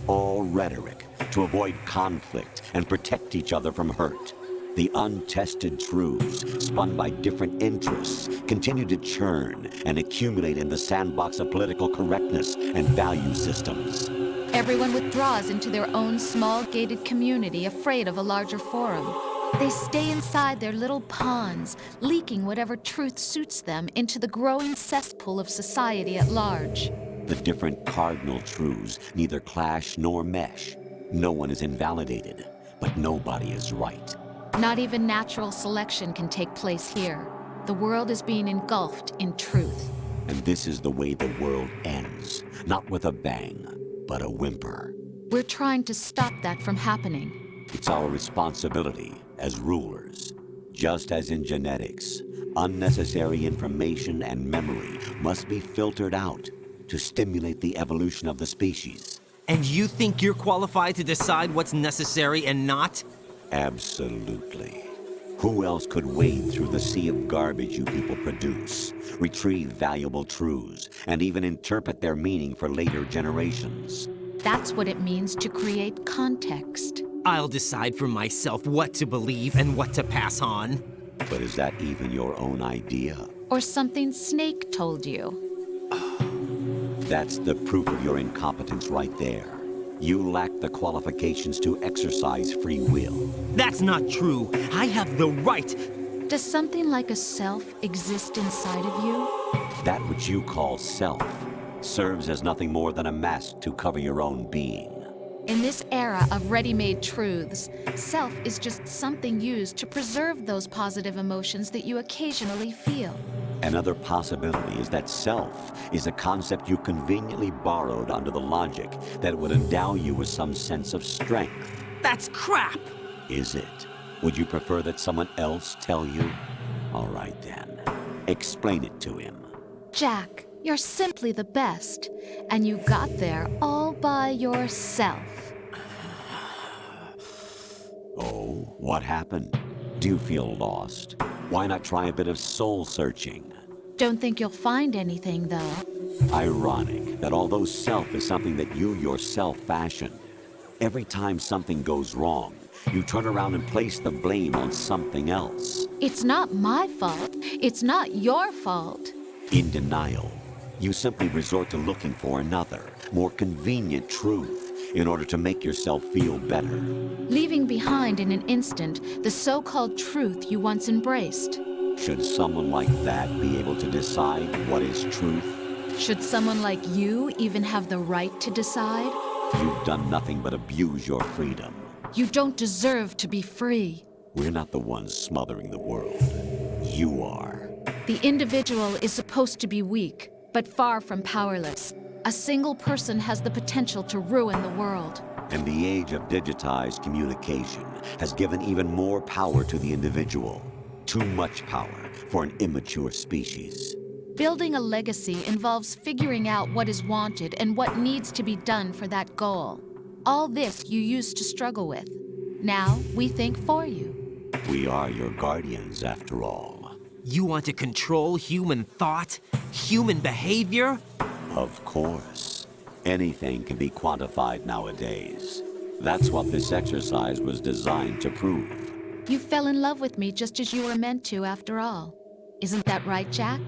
All rhetoric to avoid conflict and protect each other from hurt. The untested truths, spun by different interests, continue to churn and accumulate in the sandbox of political correctness and value systems. Everyone withdraws into their own small gated community, afraid of a larger forum. They stay inside their little ponds, leaking whatever truth suits them into the growing cesspool of society at large. The different cardinal truths neither clash nor mesh. No one is invalidated, but nobody is right. Not even natural selection can take place here. The world is being engulfed in truth. And this is the way the world ends. Not with a bang, but a whimper. We're trying to stop that from happening. It's our responsibility as rulers. Just as in genetics, unnecessary information and memory must be filtered out to stimulate the evolution of the species. And you think you're qualified to decide what's necessary and not? Absolutely. Who else could wade through the sea of garbage you people produce, retrieve valuable truths, and even interpret their meaning for later generations? That's what it means to create context. I'll decide for myself what to believe and what to pass on. But is that even your own idea? Or something Snake told you? That's the proof of your incompetence right there. You lack the qualifications to exercise free will. That's not true. I have the right. Does something like a self exist inside of you? That which you call self serves as nothing more than a mask to cover your own being. In this era of ready-made truths, self is just something used to preserve those positive emotions that you occasionally feel. Another possibility is that self is a concept you conveniently borrowed under the logic that would endow you with some sense of strength. That's crap! Is it? Would you prefer that someone else tell you? All right then. Explain it to him. Jack, you're simply the best, and you got there all by yourself. Oh, what happened? Do you feel lost? Why not try a bit of soul searching? Don't think you'll find anything, though. Ironic that although self is something that you yourself fashioned, every time something goes wrong, you turn around and place the blame on something else. It's not my fault. It's not your fault. In denial, you simply resort to looking for another, more convenient truth in order to make yourself feel better. Leaving behind in an instant the so-called truth you once embraced. Should someone like that be able to decide what is truth? Should someone like you even have the right to decide? You've done nothing but abuse your freedom. You don't deserve to be free. We're not the ones smothering the world. You are. The individual is supposed to be weak, but far from powerless. A single person has the potential to ruin the world. And the age of digitized communication has given even more power to the individual. Too much power for an immature species. Building a legacy involves figuring out what is wanted and what needs to be done for that goal. All this you used to struggle with. Now we think for you. We are your guardians, after all. You want to control human thought? Human behavior? Of course. Anything can be quantified nowadays. That's what this exercise was designed to prove. You fell in love with me just as you were meant to, after all. Isn't that right, Jack?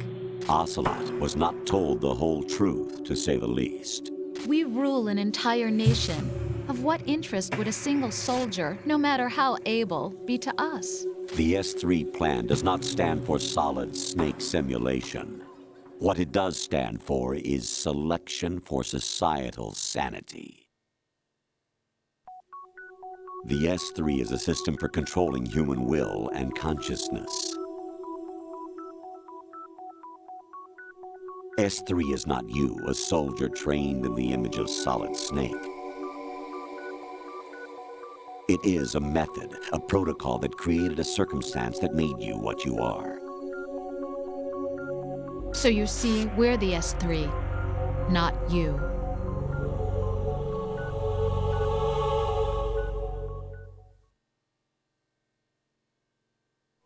Ocelot was not told the whole truth, to say the least. We rule an entire nation. Of what interest would a single soldier, no matter how able, be to us? The S3 plan does not stand for solid snake simulation. What it does stand for is selection for societal sanity. The S3 is a system for controlling human will and consciousness. S3 is not you, a soldier trained in the image of Solid Snake. It is a method, a protocol that created a circumstance that made you what you are. So you see, we're the S3, not you.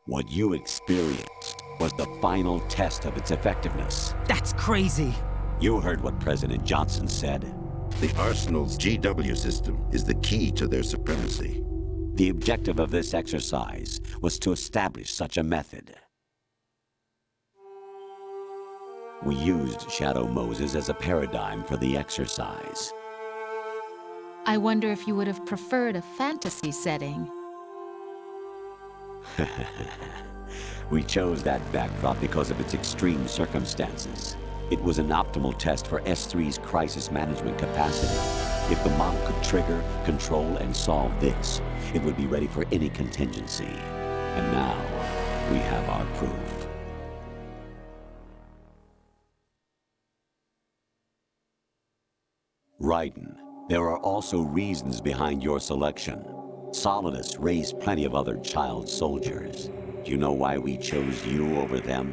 What you experienced was the final test of its effectiveness. That's crazy. You heard what President Johnson said. The Arsenal's GW system is the key to their supremacy. The objective of this exercise was to establish such a method. We used Shadow Moses as a paradigm for the exercise. I wonder if you would have preferred a fantasy setting. We chose that backdrop because of its extreme circumstances. It was an optimal test for S3's crisis management capacity. If the model could trigger, control, and solve this, it would be ready for any contingency. And now, we have our proof. Raiden, there are also reasons behind your selection. Solidus raised plenty of other child soldiers. Do you know why we chose you over them?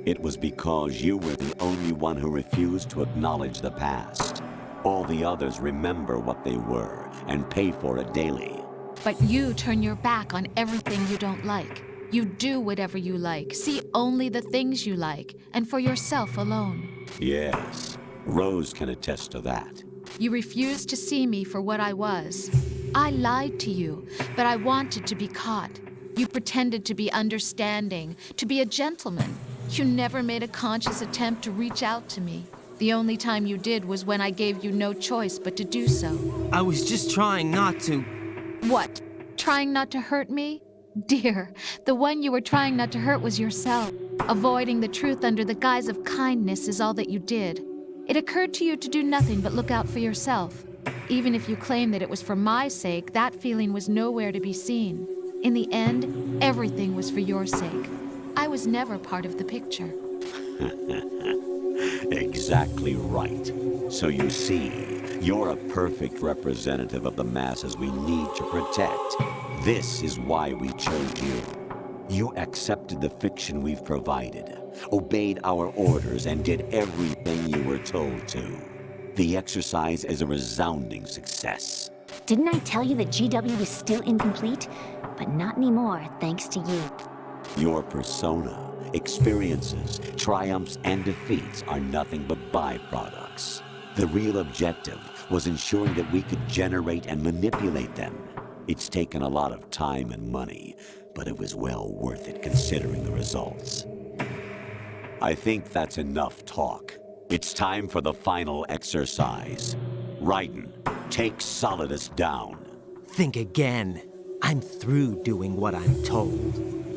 It was because you were the only one who refused to acknowledge the past. All the others remember what they were and pay for it daily. But you turn your back on everything you don't like. You do whatever you like, see only the things you like, and for yourself alone. Yes, Rose can attest to that. You refused to see me for what I was. I lied to you, but I wanted to be caught. You pretended to be understanding, to be a gentleman. You never made a conscious attempt to reach out to me. The only time you did was when I gave you no choice but to do so. I was just trying not to. What? Trying not to hurt me? Dear, the one you were trying not to hurt was yourself. Avoiding the truth under the guise of kindness is all that you did. It occurred to you to do nothing but look out for yourself. Even if you claim that it was for my sake, that feeling was nowhere to be seen. In the end, everything was for your sake. I was never part of the picture. Exactly right. So you see, you're a perfect representative of the masses we need to protect. This is why we chose you. You accepted the fiction we've provided, obeyed our orders, and did everything you were told to. The exercise is a resounding success. Didn't I tell you that GW was still incomplete? But not anymore, thanks to you. Your persona, experiences, triumphs, and defeats are nothing but byproducts. The real objective was ensuring that we could generate and manipulate them. It's taken a lot of time and money, but it was well worth it considering the results. I think that's enough talk. It's time for the final exercise. Raiden, take Solidus down. Think again. I'm through doing what I'm told.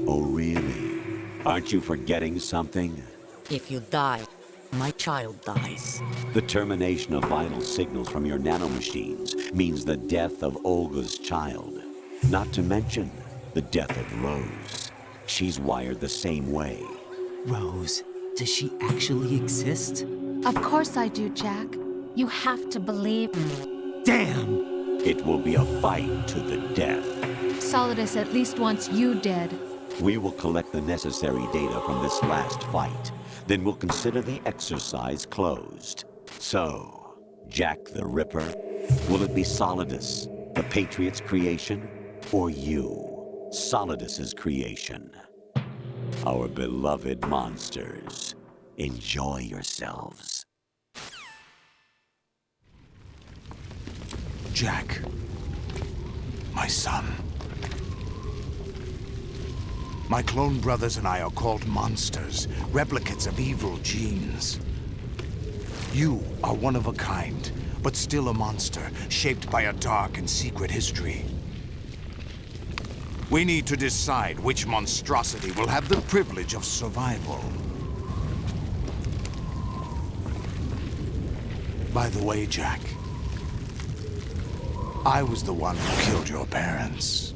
Oh, really? Aren't you forgetting something? If you die, my child dies. The termination of vital signals from your nanomachines means the death of Olga's child. Not to mention the death of Rose. She's wired the same way. Rose, does she actually exist? Of course I do, Jack. You have to believe me. Damn! It will be a fight to the death. Solidus at least wants you dead. We will collect the necessary data from this last fight. Then we'll consider the exercise closed. So, Jack the Ripper, will it be Solidus, the Patriot's creation, or you, Solidus's creation? Our beloved monsters, enjoy yourselves. Jack, my son. My clone brothers and I are called monsters, replicates of evil genes. You are one of a kind, but still a monster, shaped by a dark and secret history. We need to decide which monstrosity will have the privilege of survival. By the way, Jack, I was the one who killed your parents.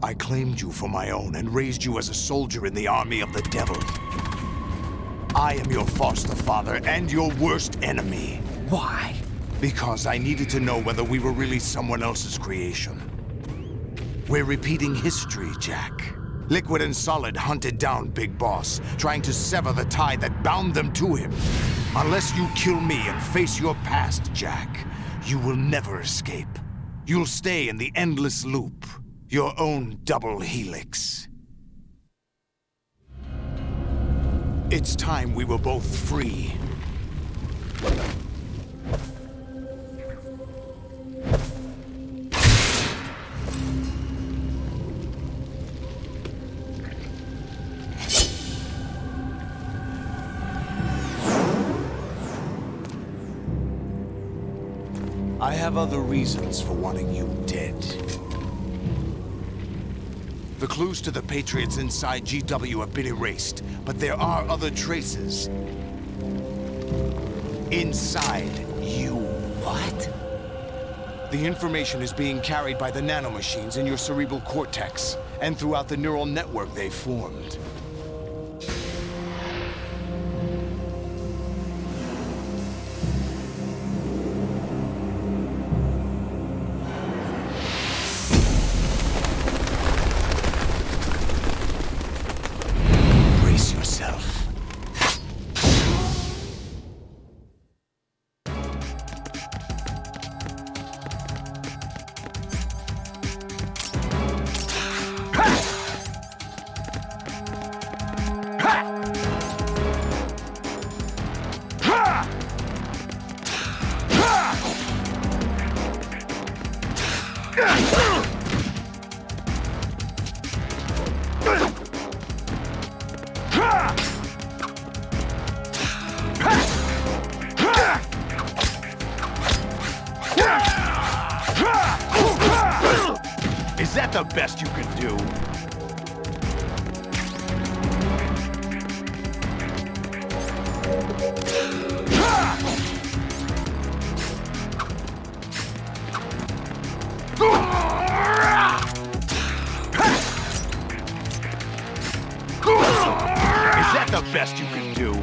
I claimed you for my own and raised you as a soldier in the army of the devil. I am your foster father and your worst enemy. Why? Because I needed to know whether we were really someone else's creation. We're repeating history, Jack. Liquid and Solid hunted down Big Boss, trying to sever the tie that bound them to him. Unless you kill me and face your past, Jack, you will never escape. You'll stay in the endless loop, your own double helix. It's time we were both free. I have other reasons for wanting you dead. The clues to the Patriots inside GW have been erased, but there are other traces. Inside you. What? The information is being carried by the nanomachines in your cerebral cortex, and throughout the neural network they've formed. Is that the best you could do? Is that the best you can do?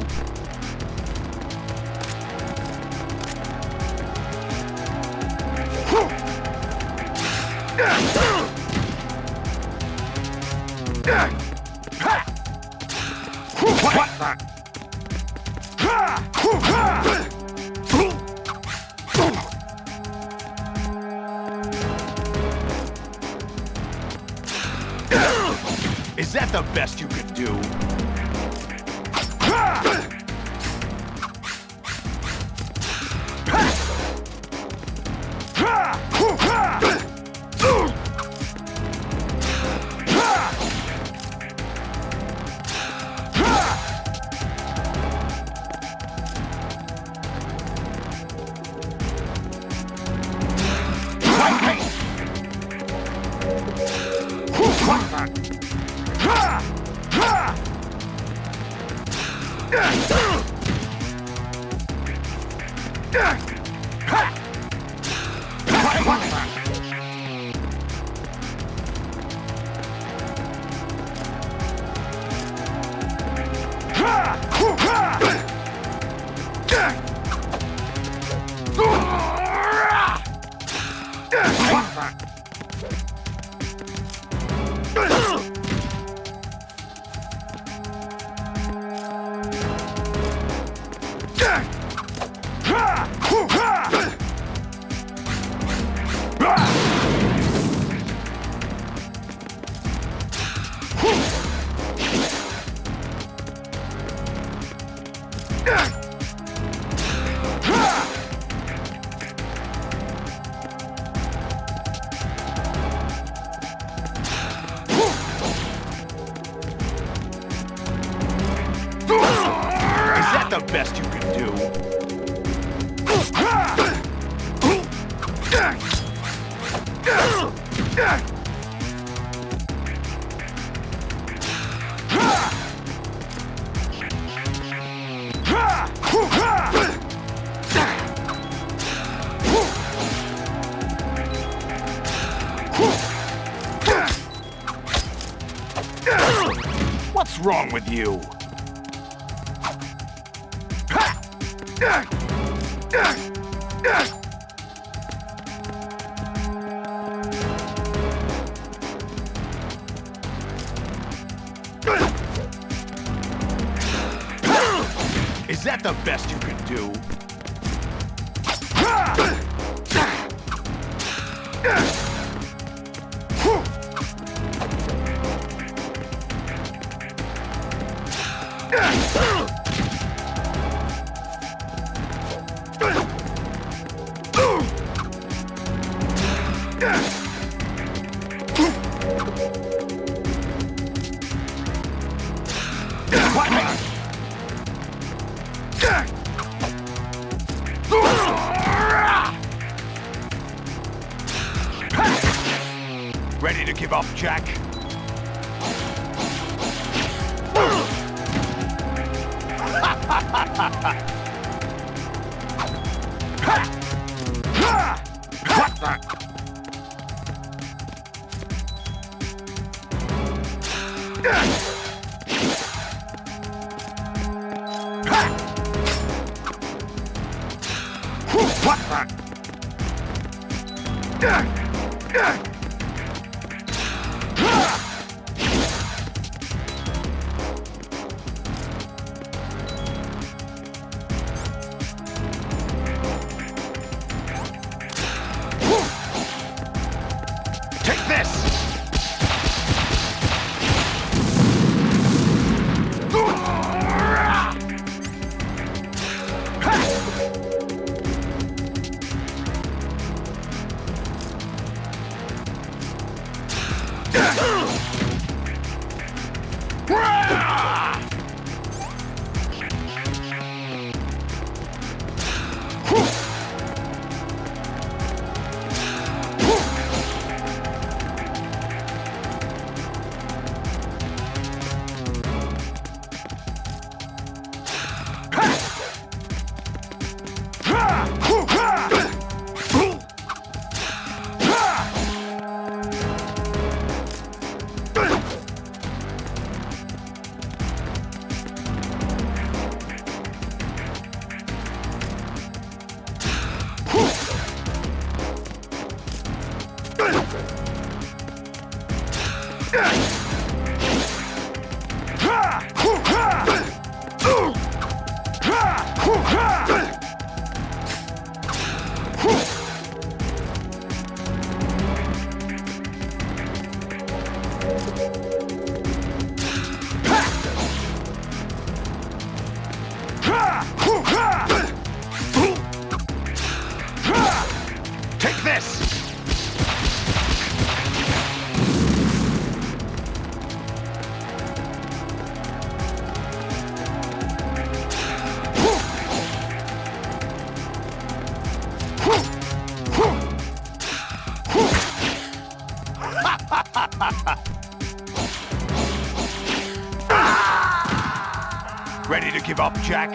Is that the best you could do? The best you can do. What's wrong with you? Is that the best you can do? Ready to give up, Jack? Take this! Take this! Ready to give up, Jack?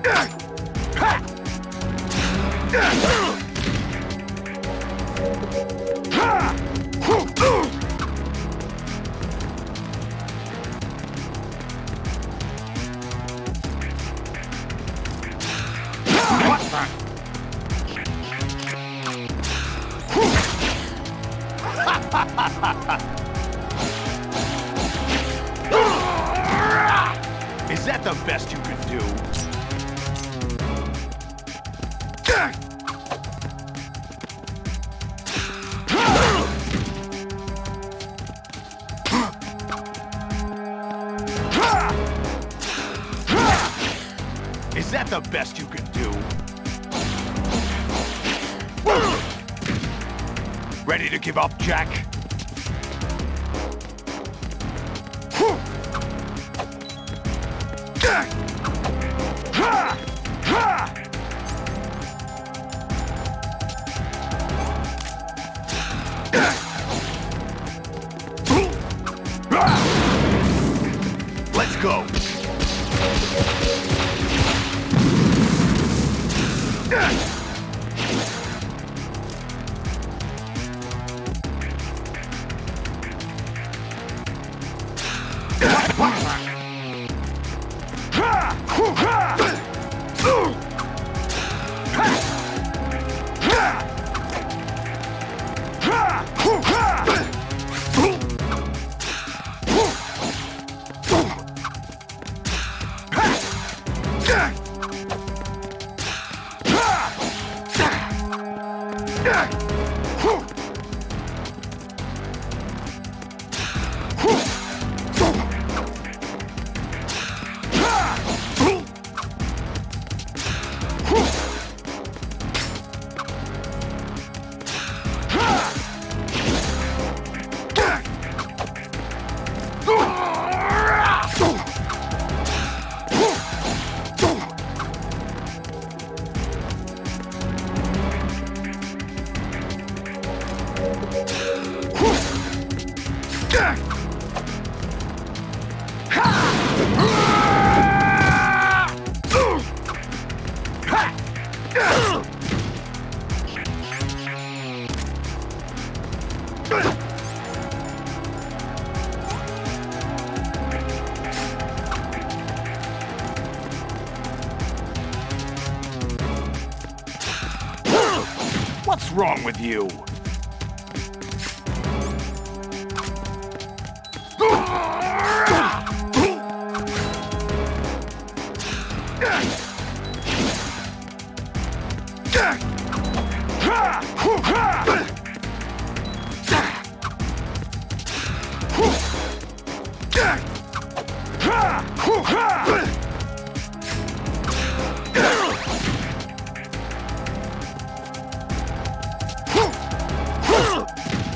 Is that the best you can do? Is that the best you can do? Ready to give up, Jack? Let's go. What's wrong with you?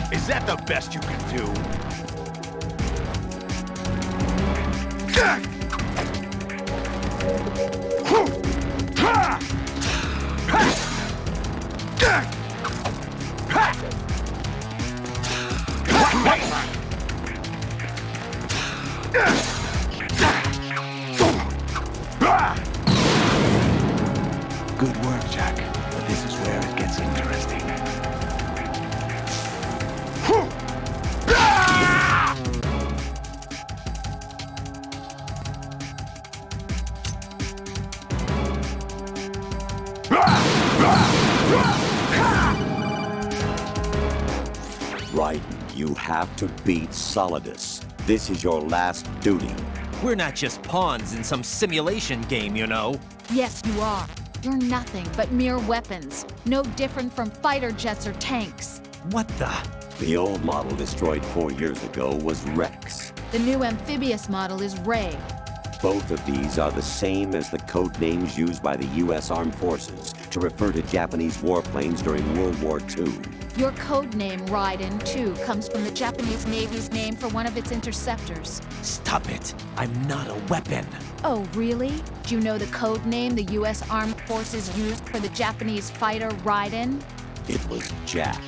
Is that the best you can do? Good work, Jack. But this is where it gets interesting. Right, you have to beat Solidus. This is your last duty. We're not just pawns in some simulation game, you know. Yes, you are. You're nothing but mere weapons. No different from fighter jets or tanks. What the? The old model destroyed 4 years ago was Rex. The new amphibious model is Ray. Both of these are the same as the code names used by the U.S. Armed Forces to refer to Japanese warplanes during World War II. Your code name, Raiden, too, comes from the Japanese Navy's name for one of its interceptors. Stop it. I'm not a weapon. Oh, really? Do you know the code name the U.S. Armed Forces used for the Japanese fighter Raiden? It was Jack.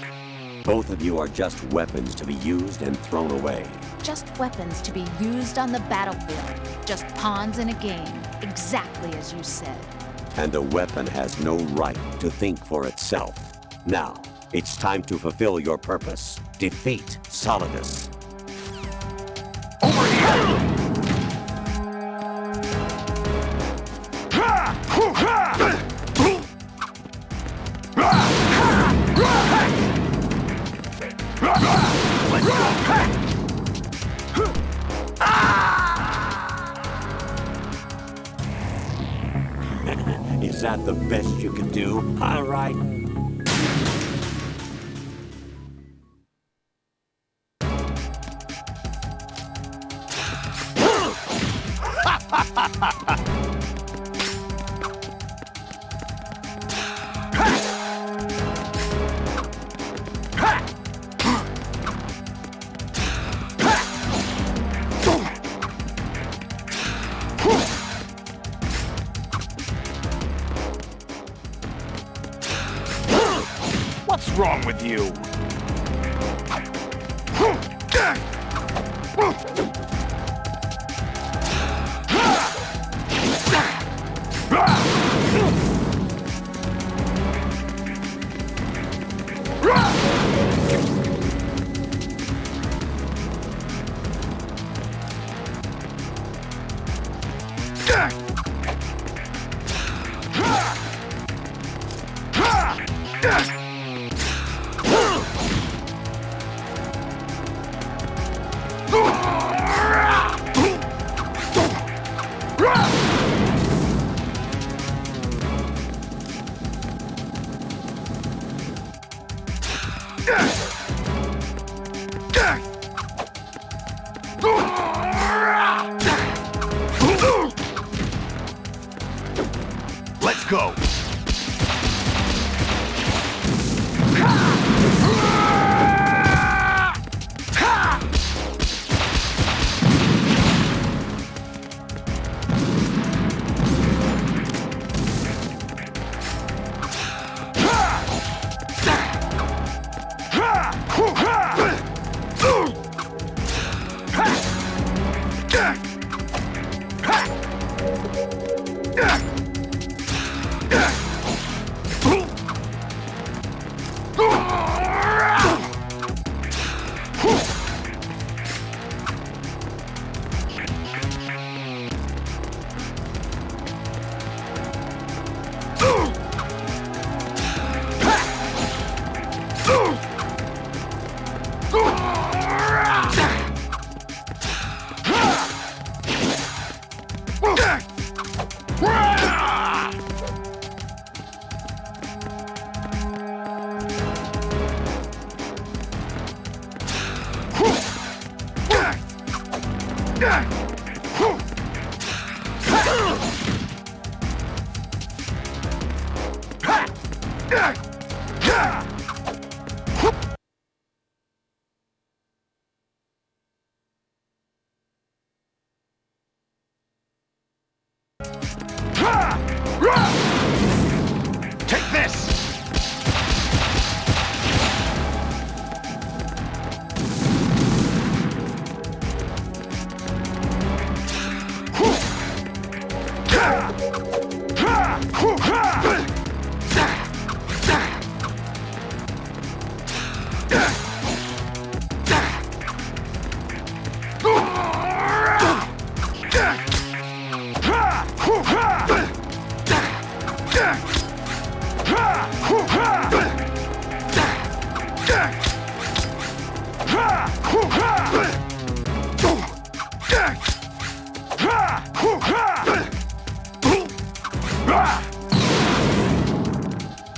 Both of you are just weapons to be used and thrown away. Just weapons to be used on the battlefield. Just pawns in a game. Exactly as you said. And the weapon has no right to think for itself. Now, it's time to fulfill your purpose. Defeat Solidus. Over here! Let's go! Is that the best you can do? All right. What's wrong with you? Let's go! Take this!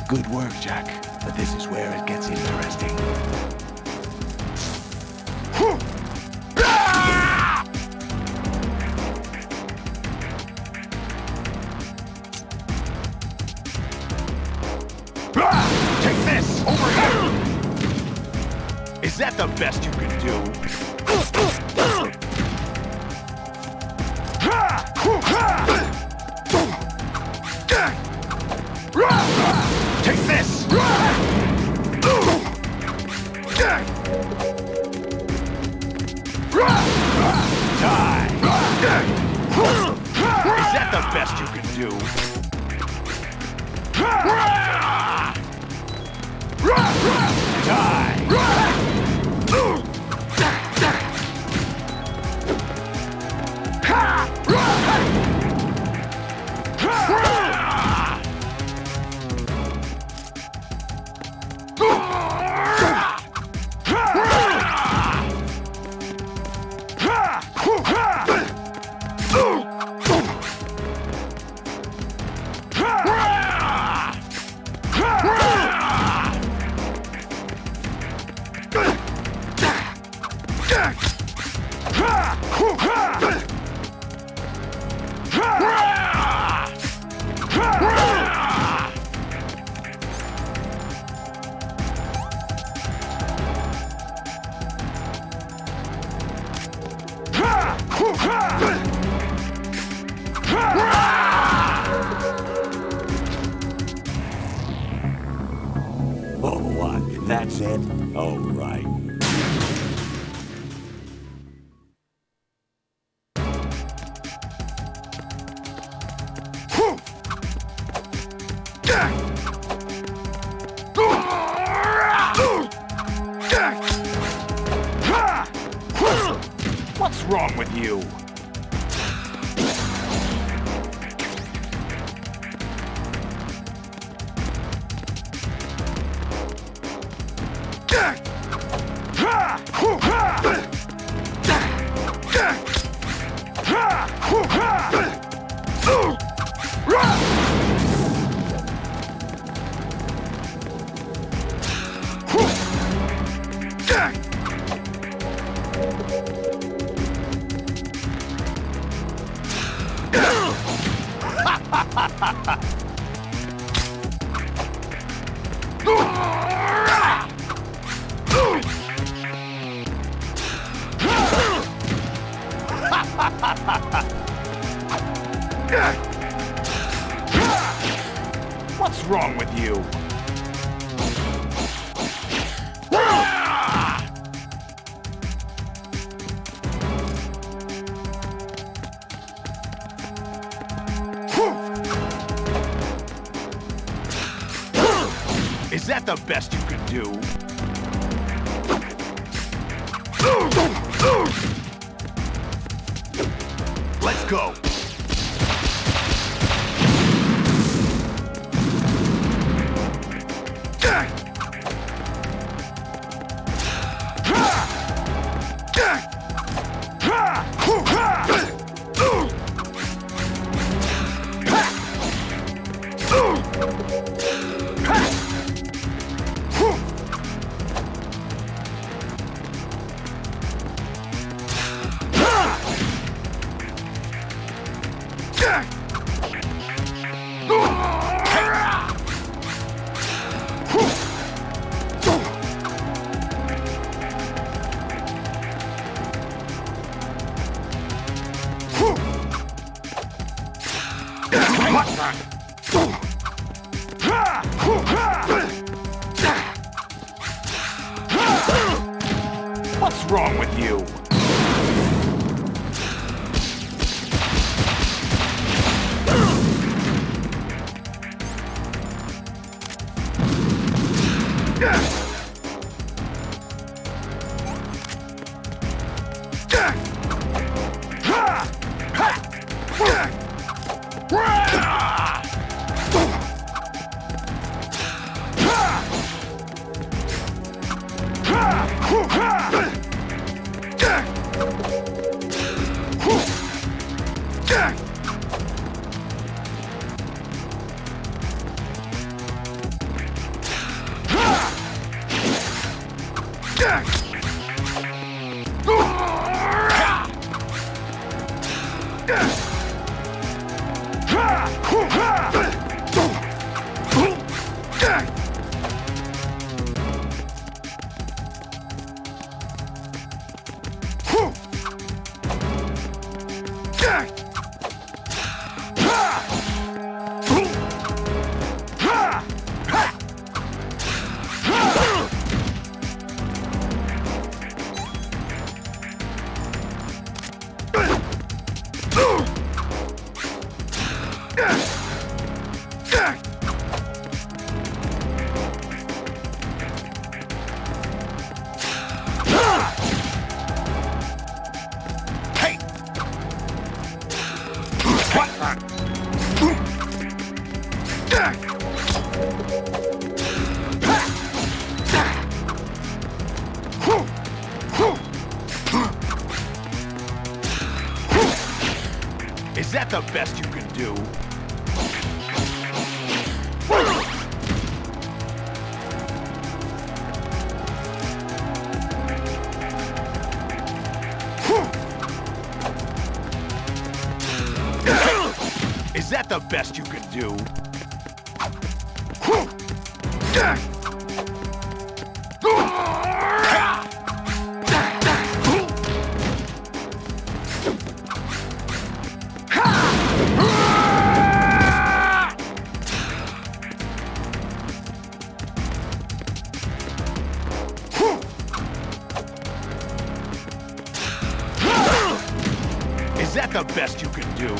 Good work, Jack. But this is where it gets interesting. Take this! Over here! Is that the best you can do? Take this! Die! Is that the best you can do? What? That's it? Oh, right. What's wrong with you? What's wrong with you? Is that the best you could do? Let's go. What's wrong with you? Is that the best you can do? Is that the best you can do? that the best you can do?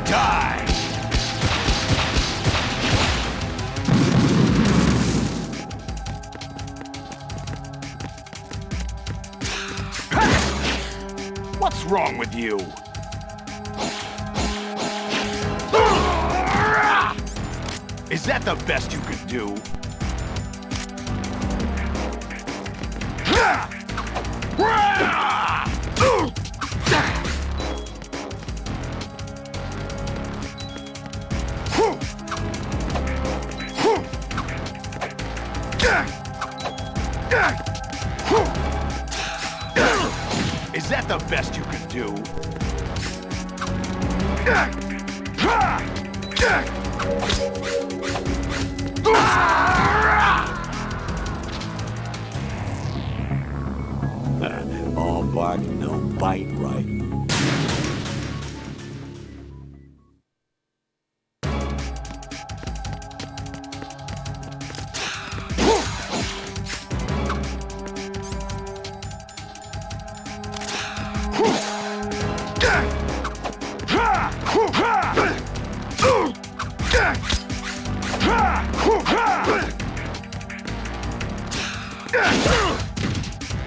Die! What's wrong with you? Is that the best you could do? Is that the best you can do? All bark, no bite, right?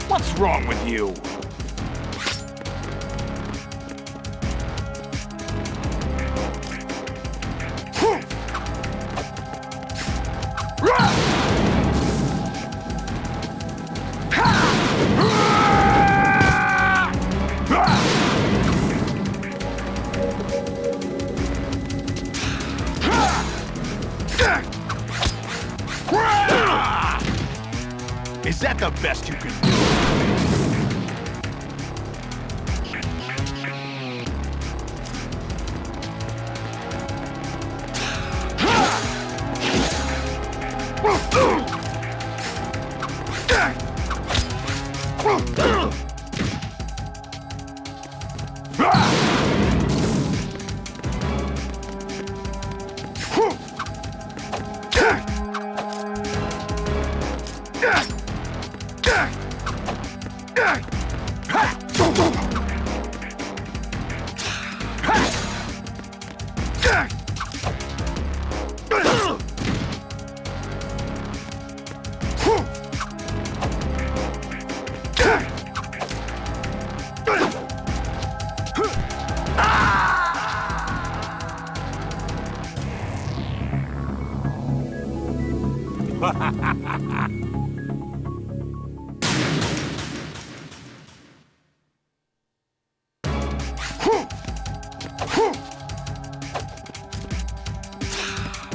What's wrong with you? Is that the best you can do?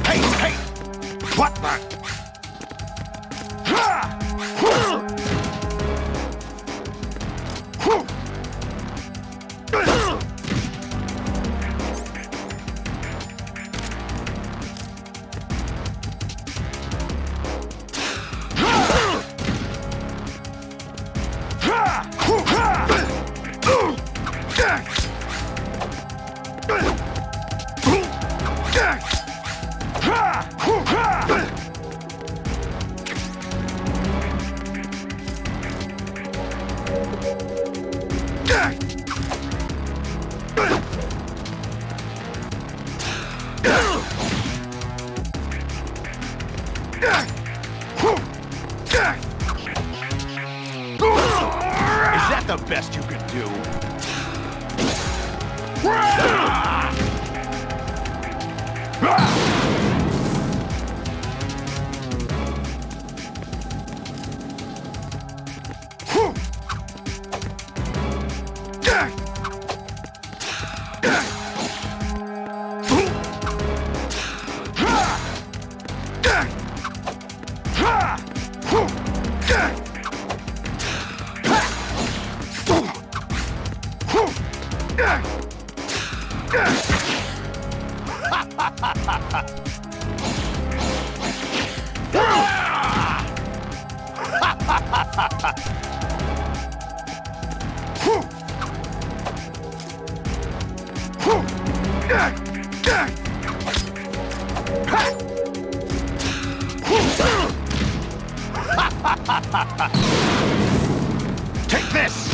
Hey! What the? Is that the best you can do? Take this!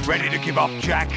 Ready to give up, Jack?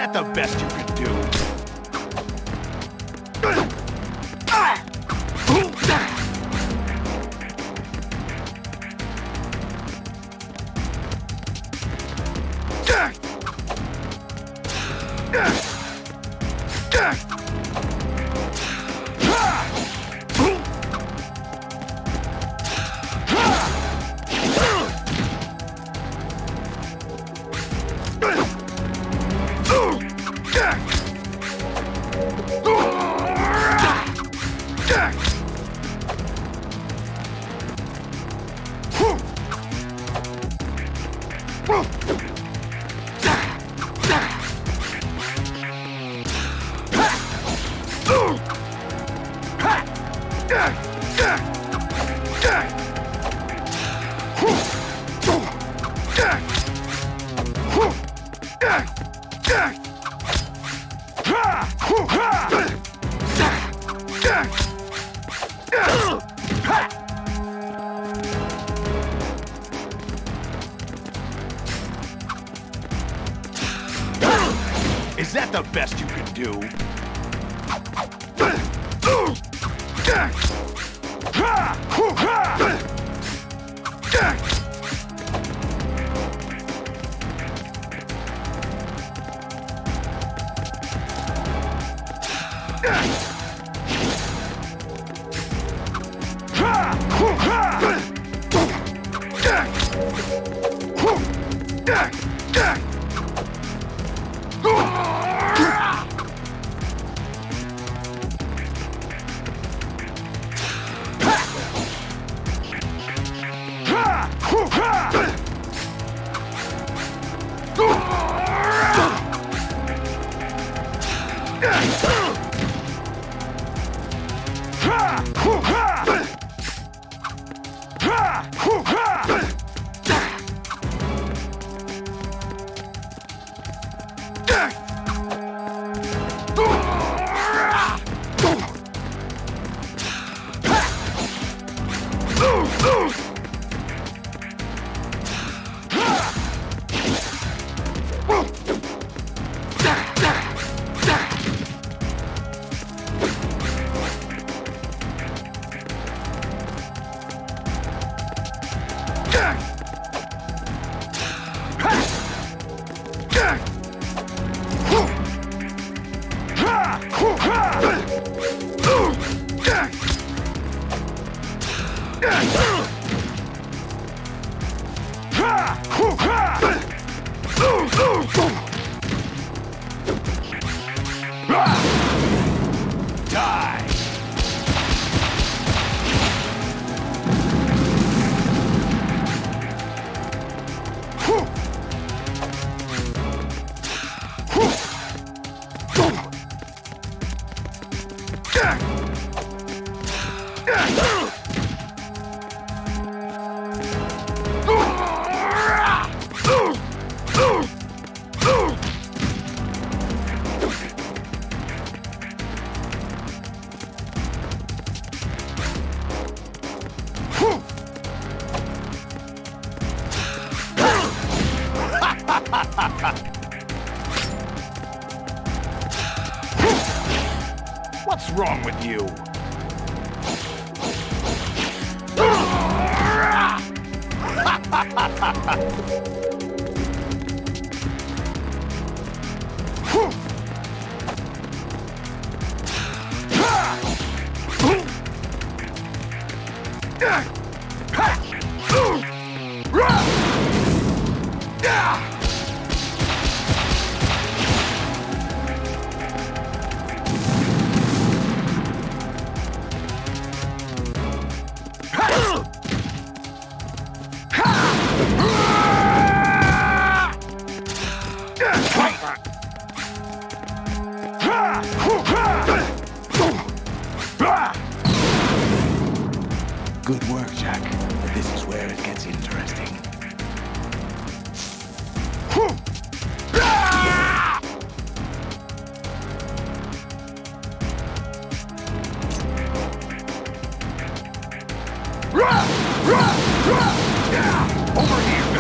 that the best you can do? Is that the best you can do? What's wrong with you? Good work, Jack. But this is where it gets interesting. Over here!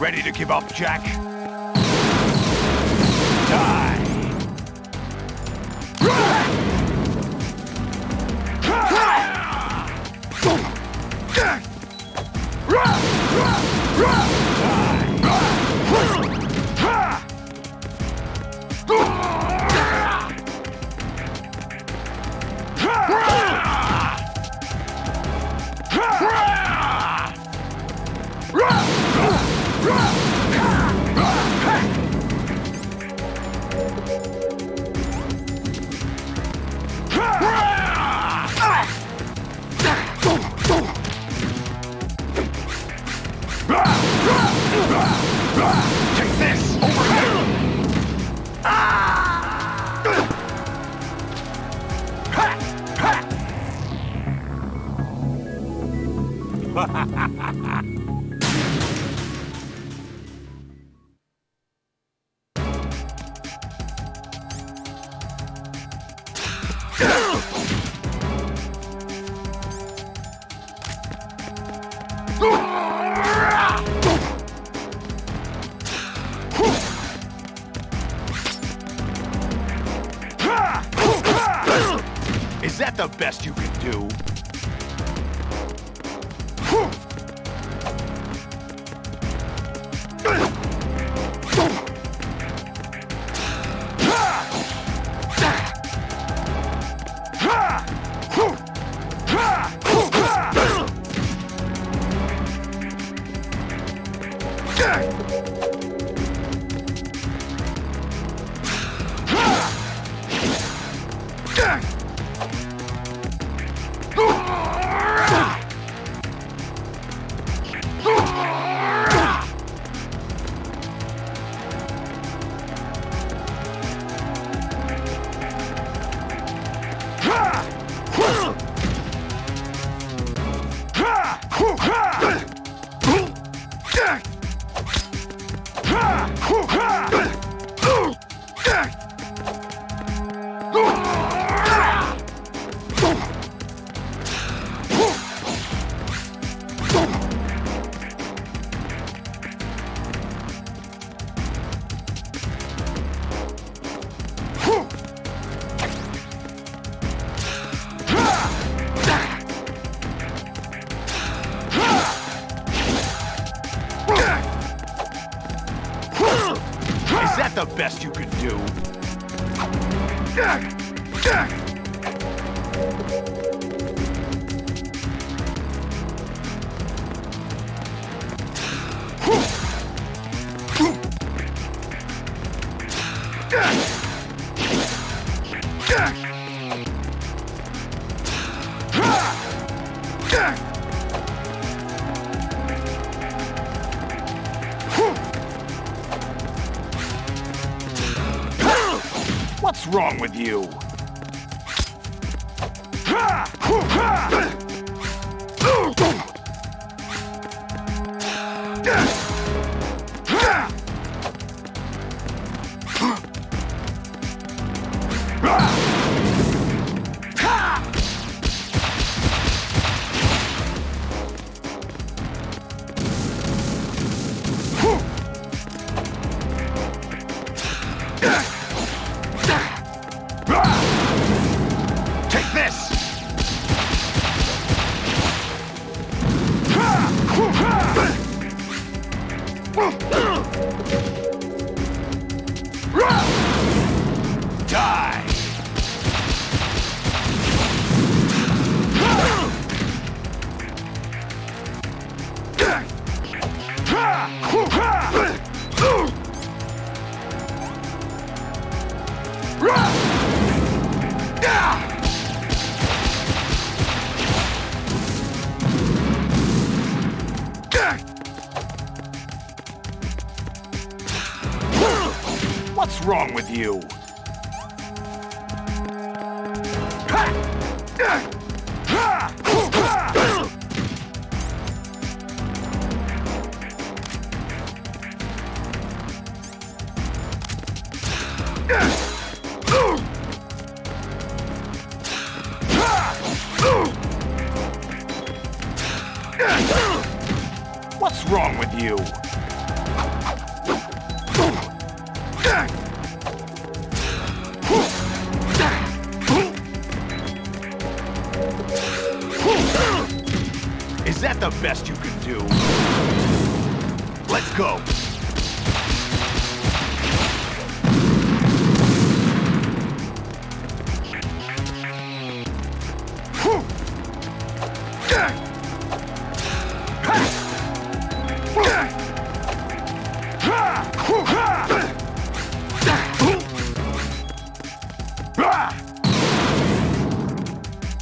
Ready to give up, Jack? Die! Take this! Over here! Is that the best you can do? Is that the best you can do? What's wrong with you? Take this! Die! What's wrong with you? What's wrong with you? the best you can do? Let's go!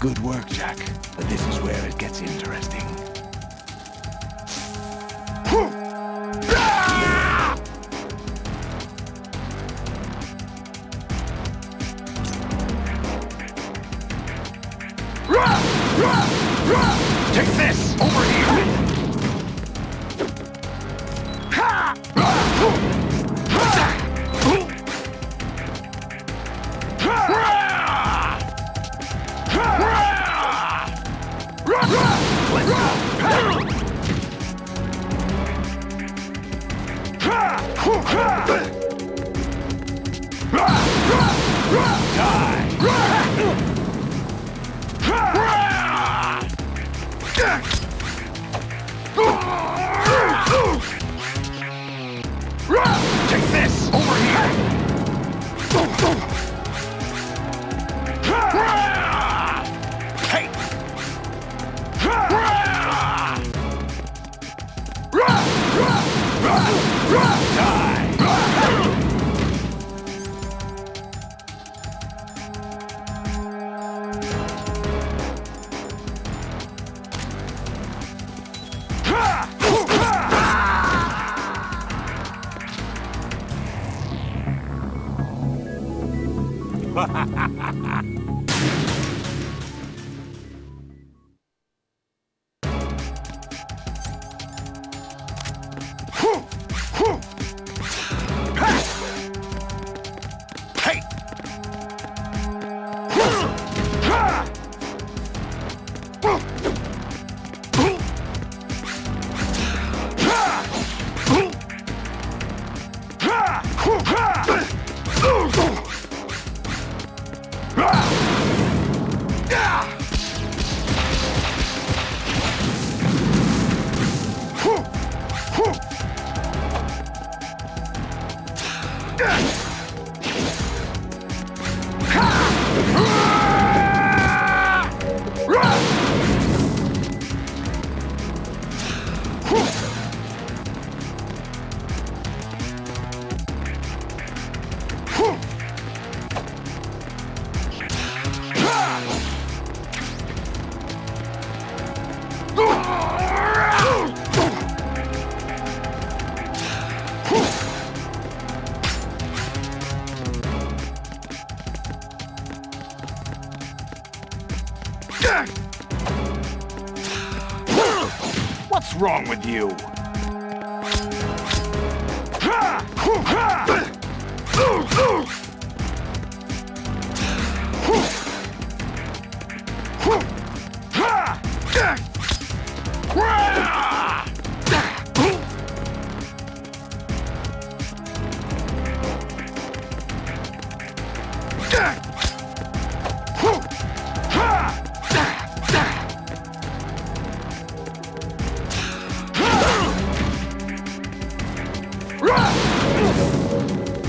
Good work, Jack. But this is where it gets interesting. Take this! Over here! Take this! Over here! Hey! What's wrong with you?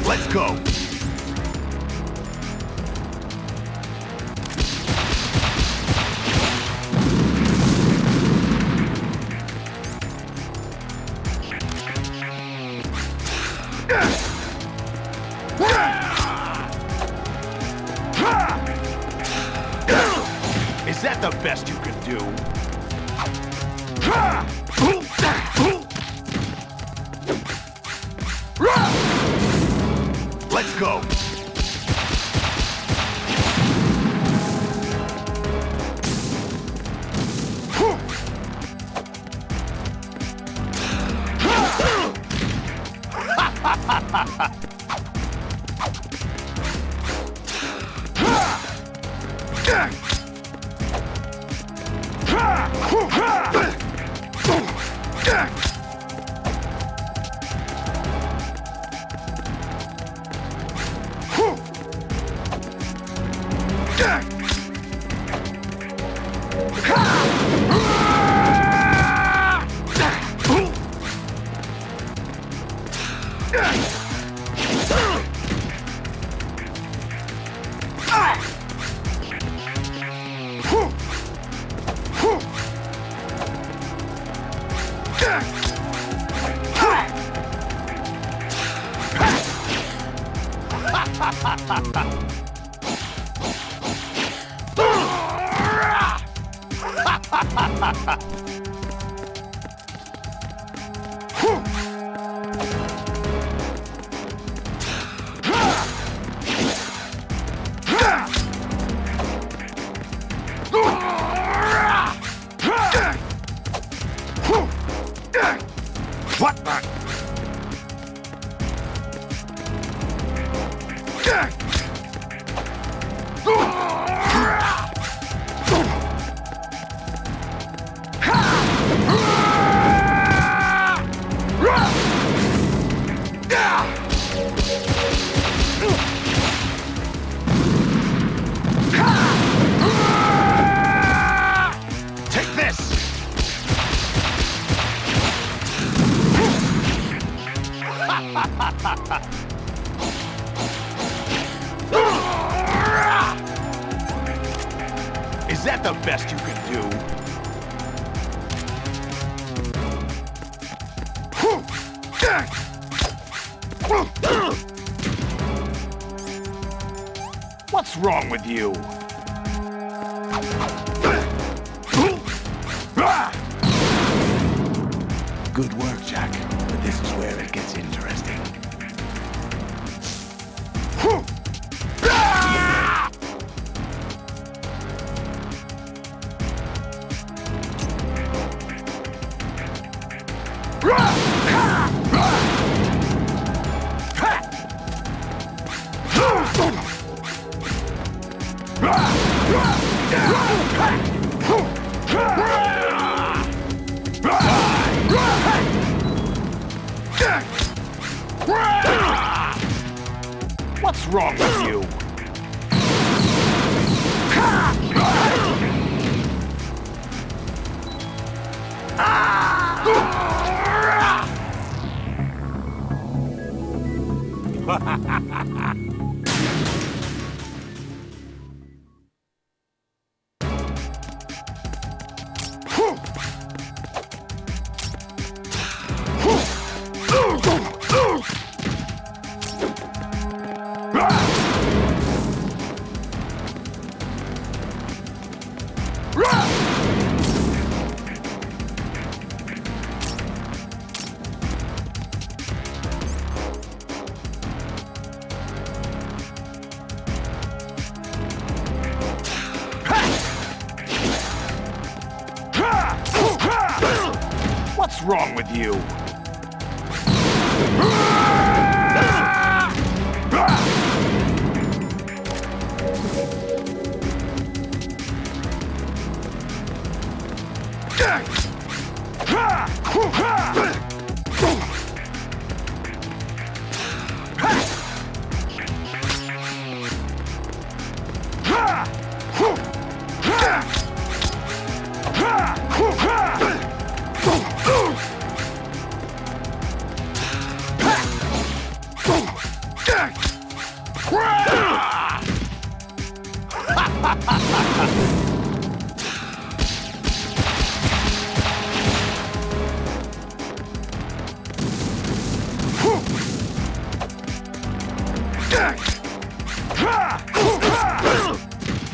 Let's go! Is that the best you can do? Let's go! What the? Take this! Is that the best you can do? What's wrong with you? Good work, Jack. But this is where it gets interesting. What's wrong with you? What's wrong with you?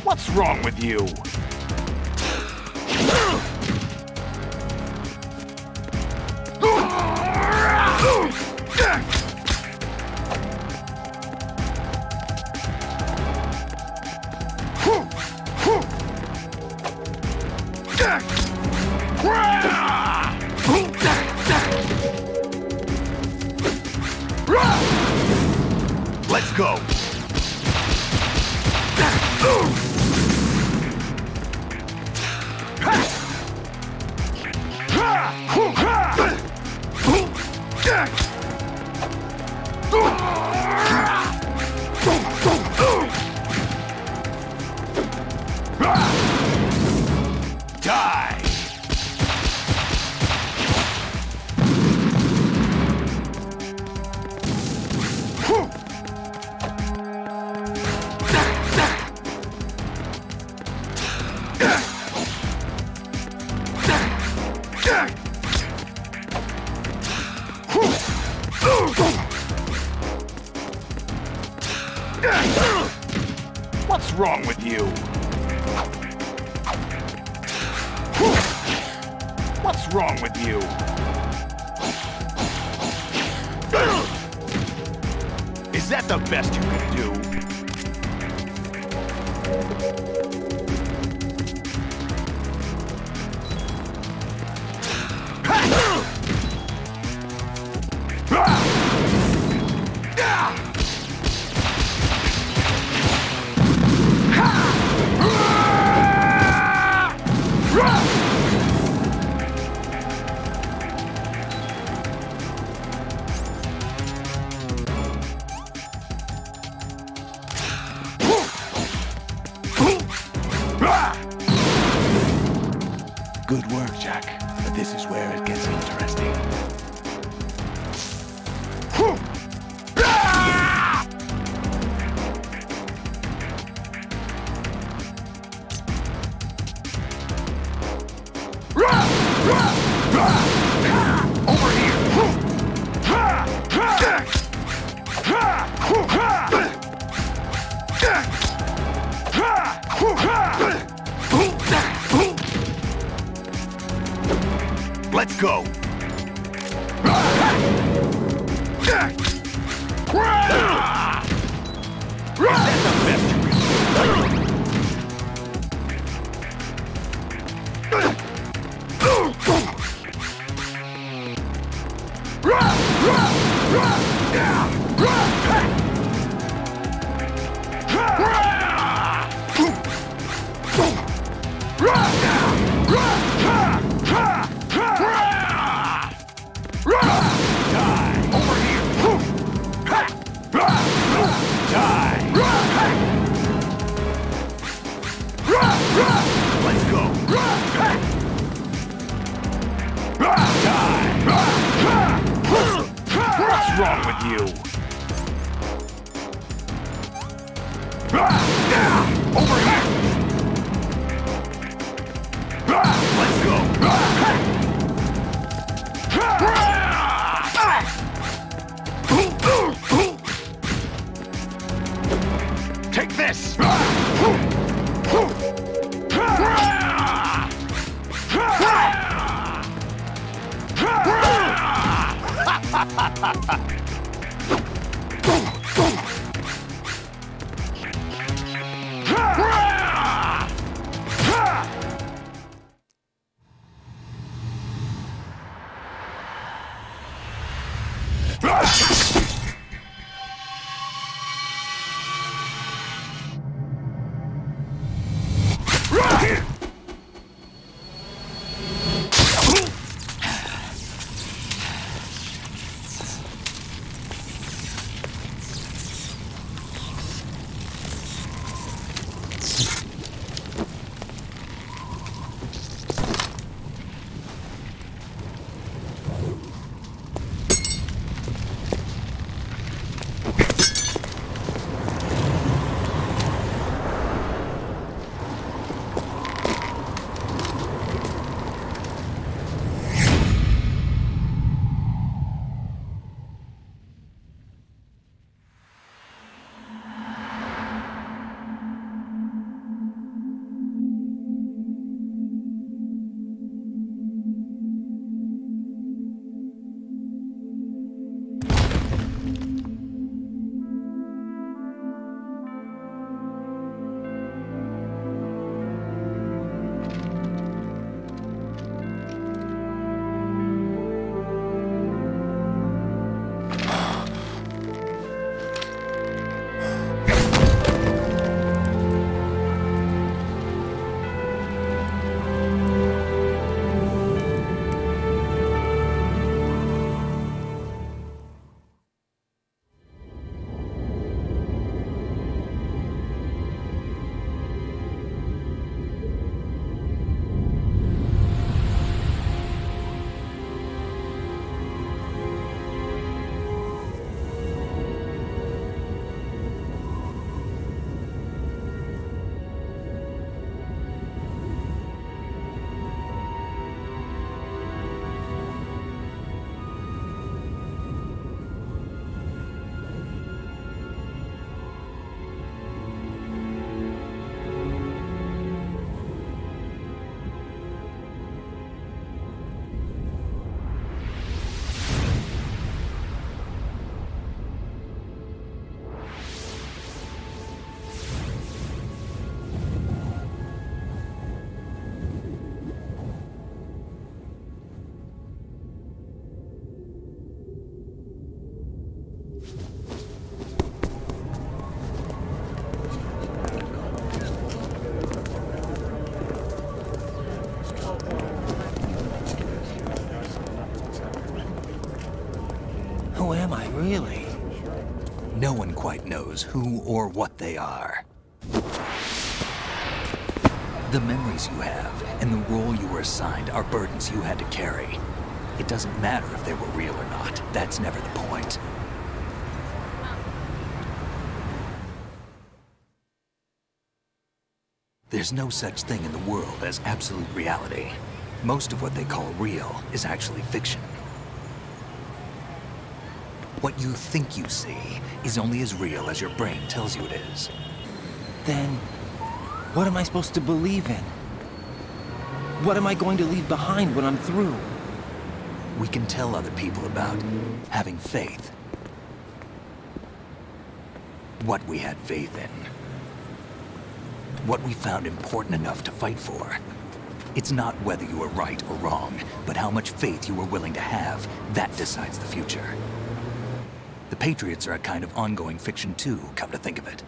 What's wrong with you? Let's go! Die! wrong with you? What's wrong with you? Is that the best you can do? Good work, Jack. But this is where it gets interesting. Over here! Let's go! Is that the best you can Let's go! What's wrong with you? Over here! Let's go! Take this! I, really? No one quite knows who or what they are. The memories you have and the role you were assigned are burdens you had to carry. It doesn't matter if they were real or not. That's never the point. There's no such thing in the world as absolute reality. Most of what they call real is actually fiction. What you think you see is only as real as your brain tells you it is. Then, what am I supposed to believe in? What am I going to leave behind when I'm through? We can tell other people about having faith. What we had faith in. What we found important enough to fight for. It's not whether you were right or wrong, but how much faith you were willing to have. That decides the future. The Patriots are a kind of ongoing fiction too, come to think of it.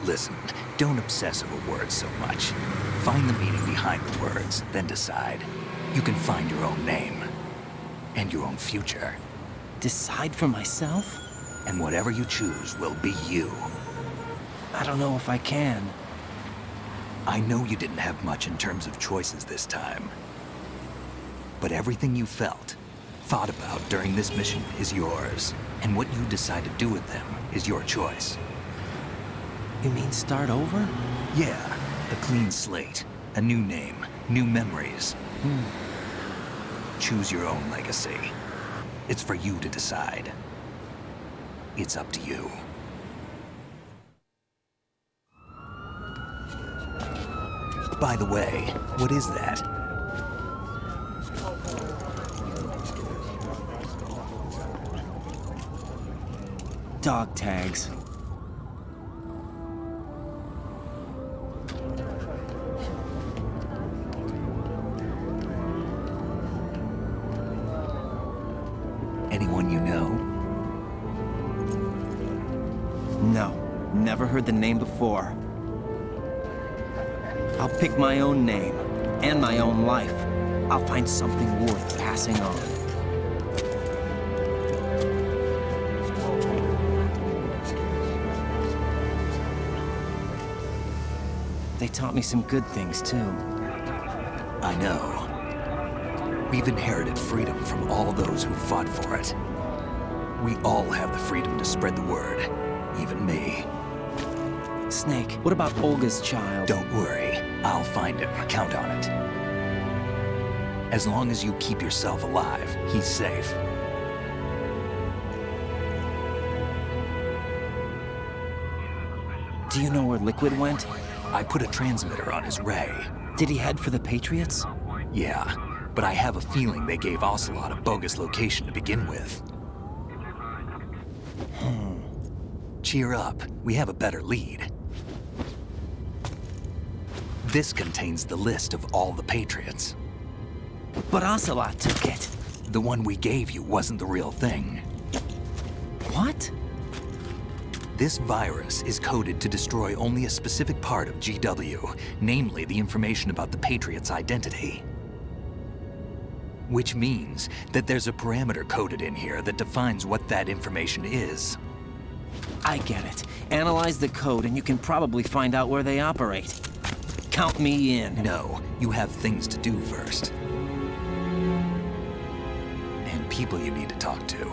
Listen, don't obsess over words so much. Find the meaning behind the words, then decide. You can find your own name. And your own future. Decide for myself? And whatever you choose will be you. I don't know if I can. I know you didn't have much in terms of choices this time. But everything you felt, thought about during this mission is yours. And what you decide to do with them is your choice. You mean start over? Yeah, a clean slate, a new name, new memories. Choose your own legacy. It's for you to decide. It's up to you. By the way, what is that? Dog tags. Anyone you know? No, never heard the name before. I'll pick my own name, and my own life. I'll find something worth passing on. They taught me some good things, too. I know. We've inherited freedom from all those who fought for it. We all have the freedom to spread the word, even me. Snake, what about Olga's child? Don't worry, I'll find him, count on it. As long as you keep yourself alive, he's safe. Do you know where Liquid went? I put a transmitter on his ray. Did he head for the Patriots? Yeah, but I have a feeling they gave Ocelot a bogus location to begin with. Cheer up, we have a better lead. This contains the list of all the Patriots. But Ocelot took it. The one we gave you wasn't the real thing. What? This virus is coded to destroy only a specific part of GW, namely the information about the Patriots' identity. Which means that there's a parameter coded in here that defines what that information is. I get it. Analyze the code and you can probably find out where they operate. Count me in. No, you have things to do first. And people you need to talk to.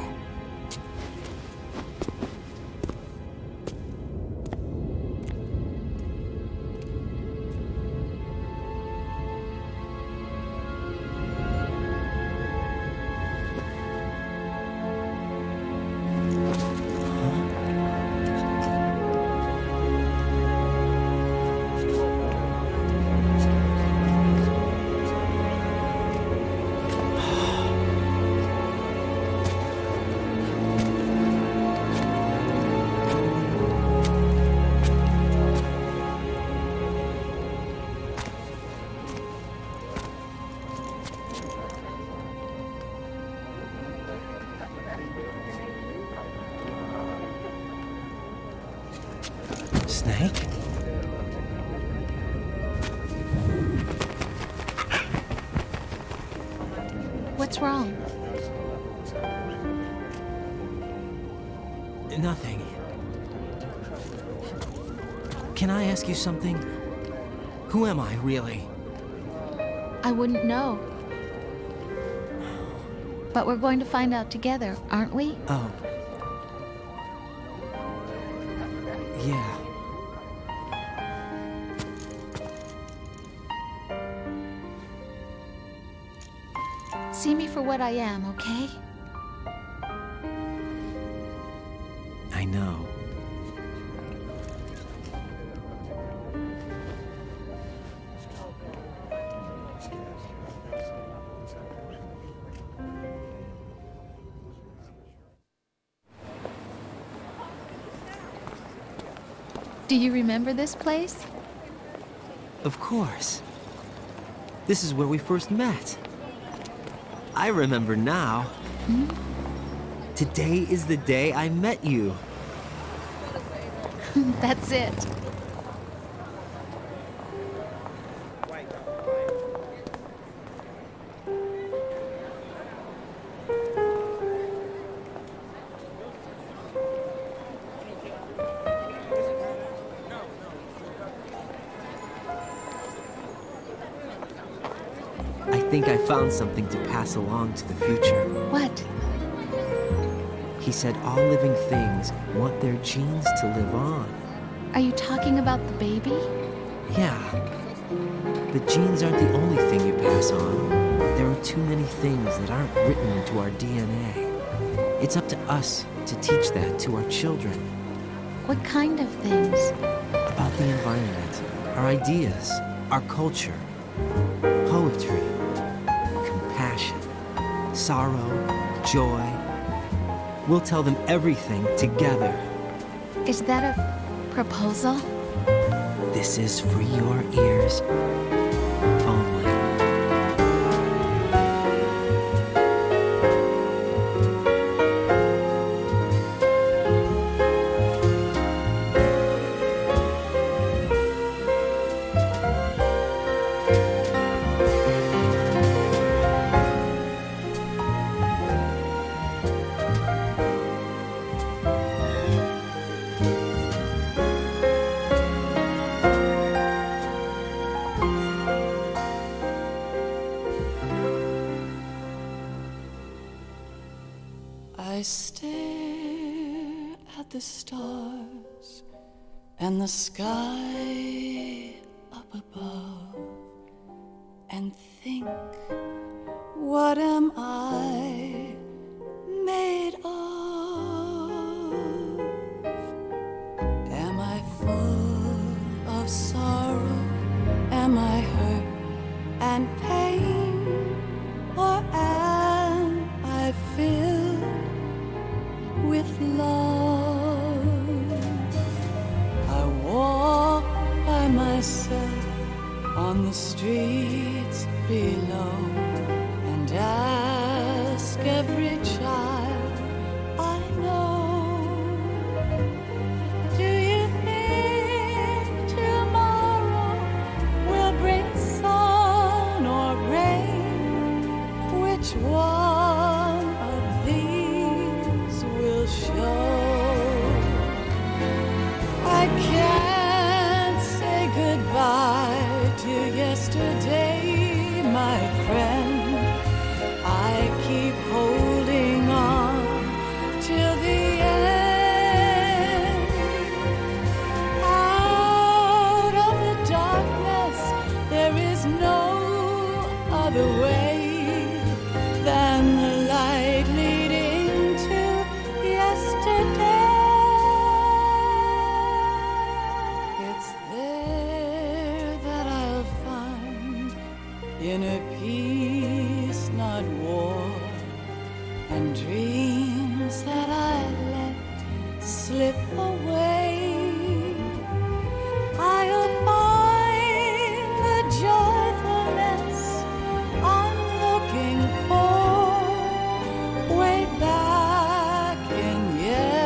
Snake? What's wrong? Nothing. Can I ask you something? Who am I, really? I wouldn't know. But we're going to find out together, aren't we? Oh. Yeah. See me for what I am, okay? I know. Do you remember this place? Of course. This is where we first met. I remember now. Today is the day I met you. That's it. I think I found something to pass along to the future. What? He said all living things want their genes to live on. Are you talking about the baby? Yeah. But genes aren't the only thing you pass on. There are too many things that aren't written into our DNA. It's up to us to teach that to our children. What kind of things? About the environment, our ideas, our culture, poetry, compassion, sorrow, joy. We'll tell them everything together. Is that a proposal? This is for your ears only. I stare at the stars and the sky up above and think, what am I made of? Am I full of sorrow? Am I hurt and pain? Or am I filled with love? I walk by myself on the streets below and ask every child I know, do you think tomorrow will bring sun or rain? Which one of these will show? I can't say goodbye to yesterday, my friend. I keep holding on till the end. Out of the darkness, there is no other way than the light leading to yesterday. It's there that I'll find inner peace, not war, and dreams that I let slip away. I'll find the joyfulness I'm looking for way back in yesterday.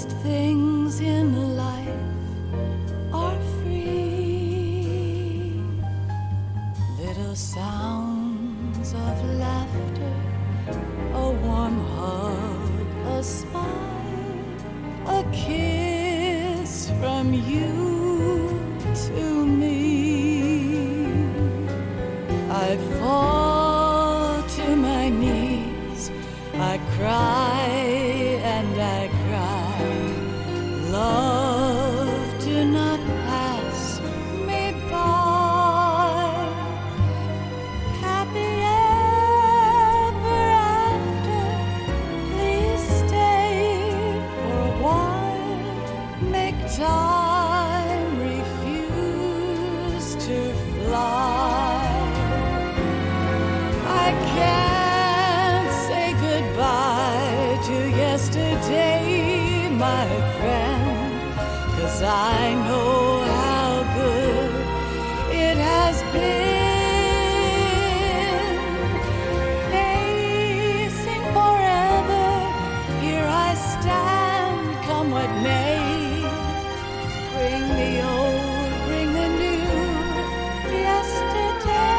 Most things in life are free. Little sounds of laughter, a warm hug, a smile, a kiss from you to me. I fall to my knees, I cry and I cry. Love, do not pass me by. Happy ever after, please stay for a while. Make time refuse to fly. I can't say goodbye to yesterday, my friend, 'cause I know how good it has been. Facing forever, here I stand, come what may. Bring the old, bring the new, yesterday.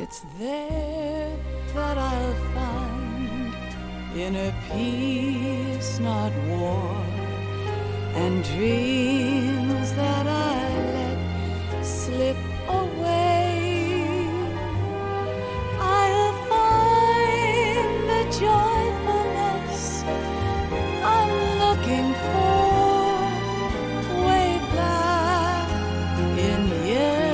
It's there that I'll find inner peace, not war, and dreams that I let slip away. I'll find the joyfulness I'm looking for way back in yesterday.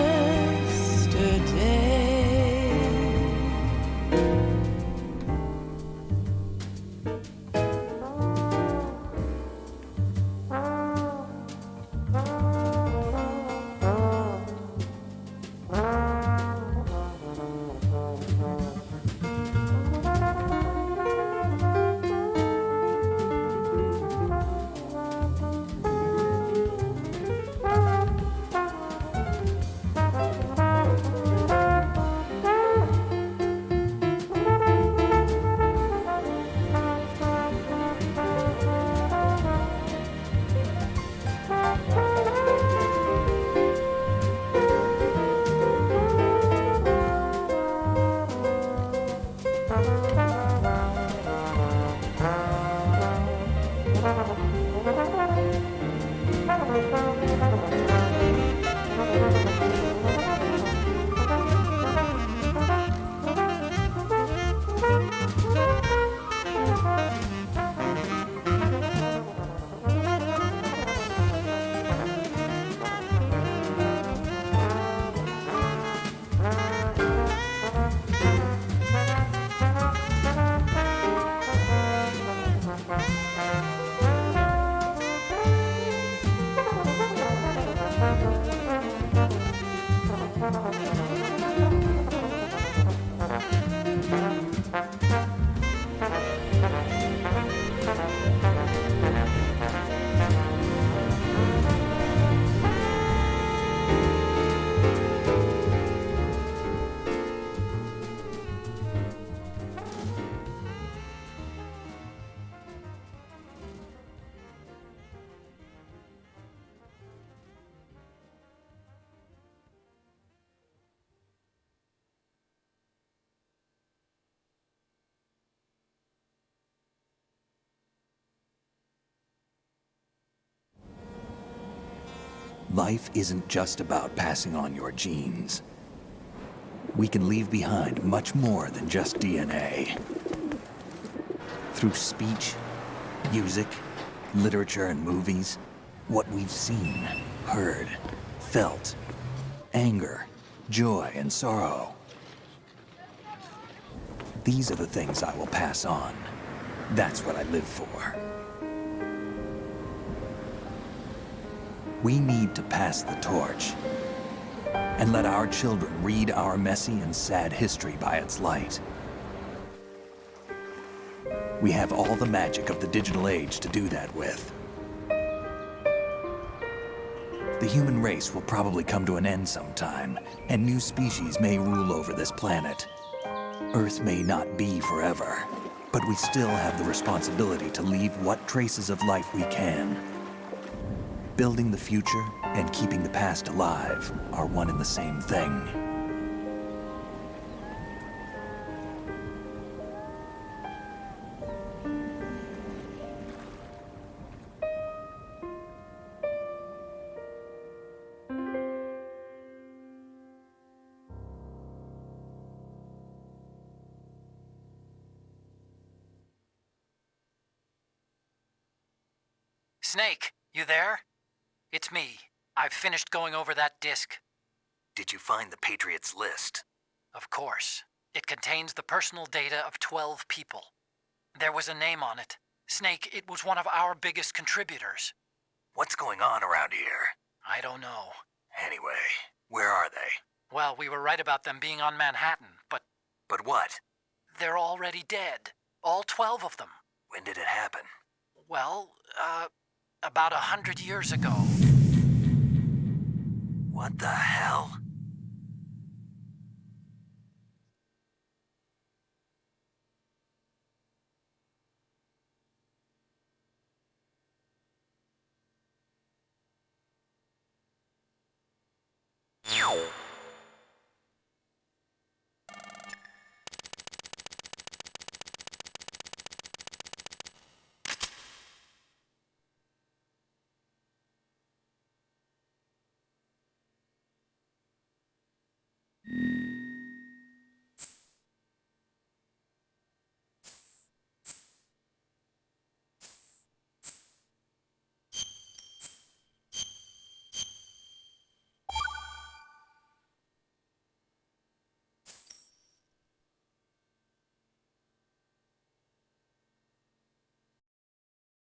Life isn't just about passing on your genes. We can leave behind much more than just DNA. Through speech, music, literature, and movies, what we've seen, heard, felt, anger, joy, and sorrow. These are the things I will pass on. That's what I live for. We need to pass the torch and let our children read our messy and sad history by its light. We have all the magic of the digital age to do that with. The human race will probably come to an end sometime, and new species may rule over this planet. Earth may not be forever, But we still have the responsibility to leave what traces of life we can. Building the future and keeping the past alive are one and the same thing. Snake, you there? It's me. I've finished going over that disk. Did you find the Patriots list? Of course. It contains the personal data of 12 people. There was a name on it. Snake, it was one of our biggest contributors. What's going on around here? I don't know. Anyway, where are they? Well, we were right about them being on Manhattan, but... But what? They're already dead. All 12 of them. When did it happen? Well, about 100 years ago. What the hell? Ow.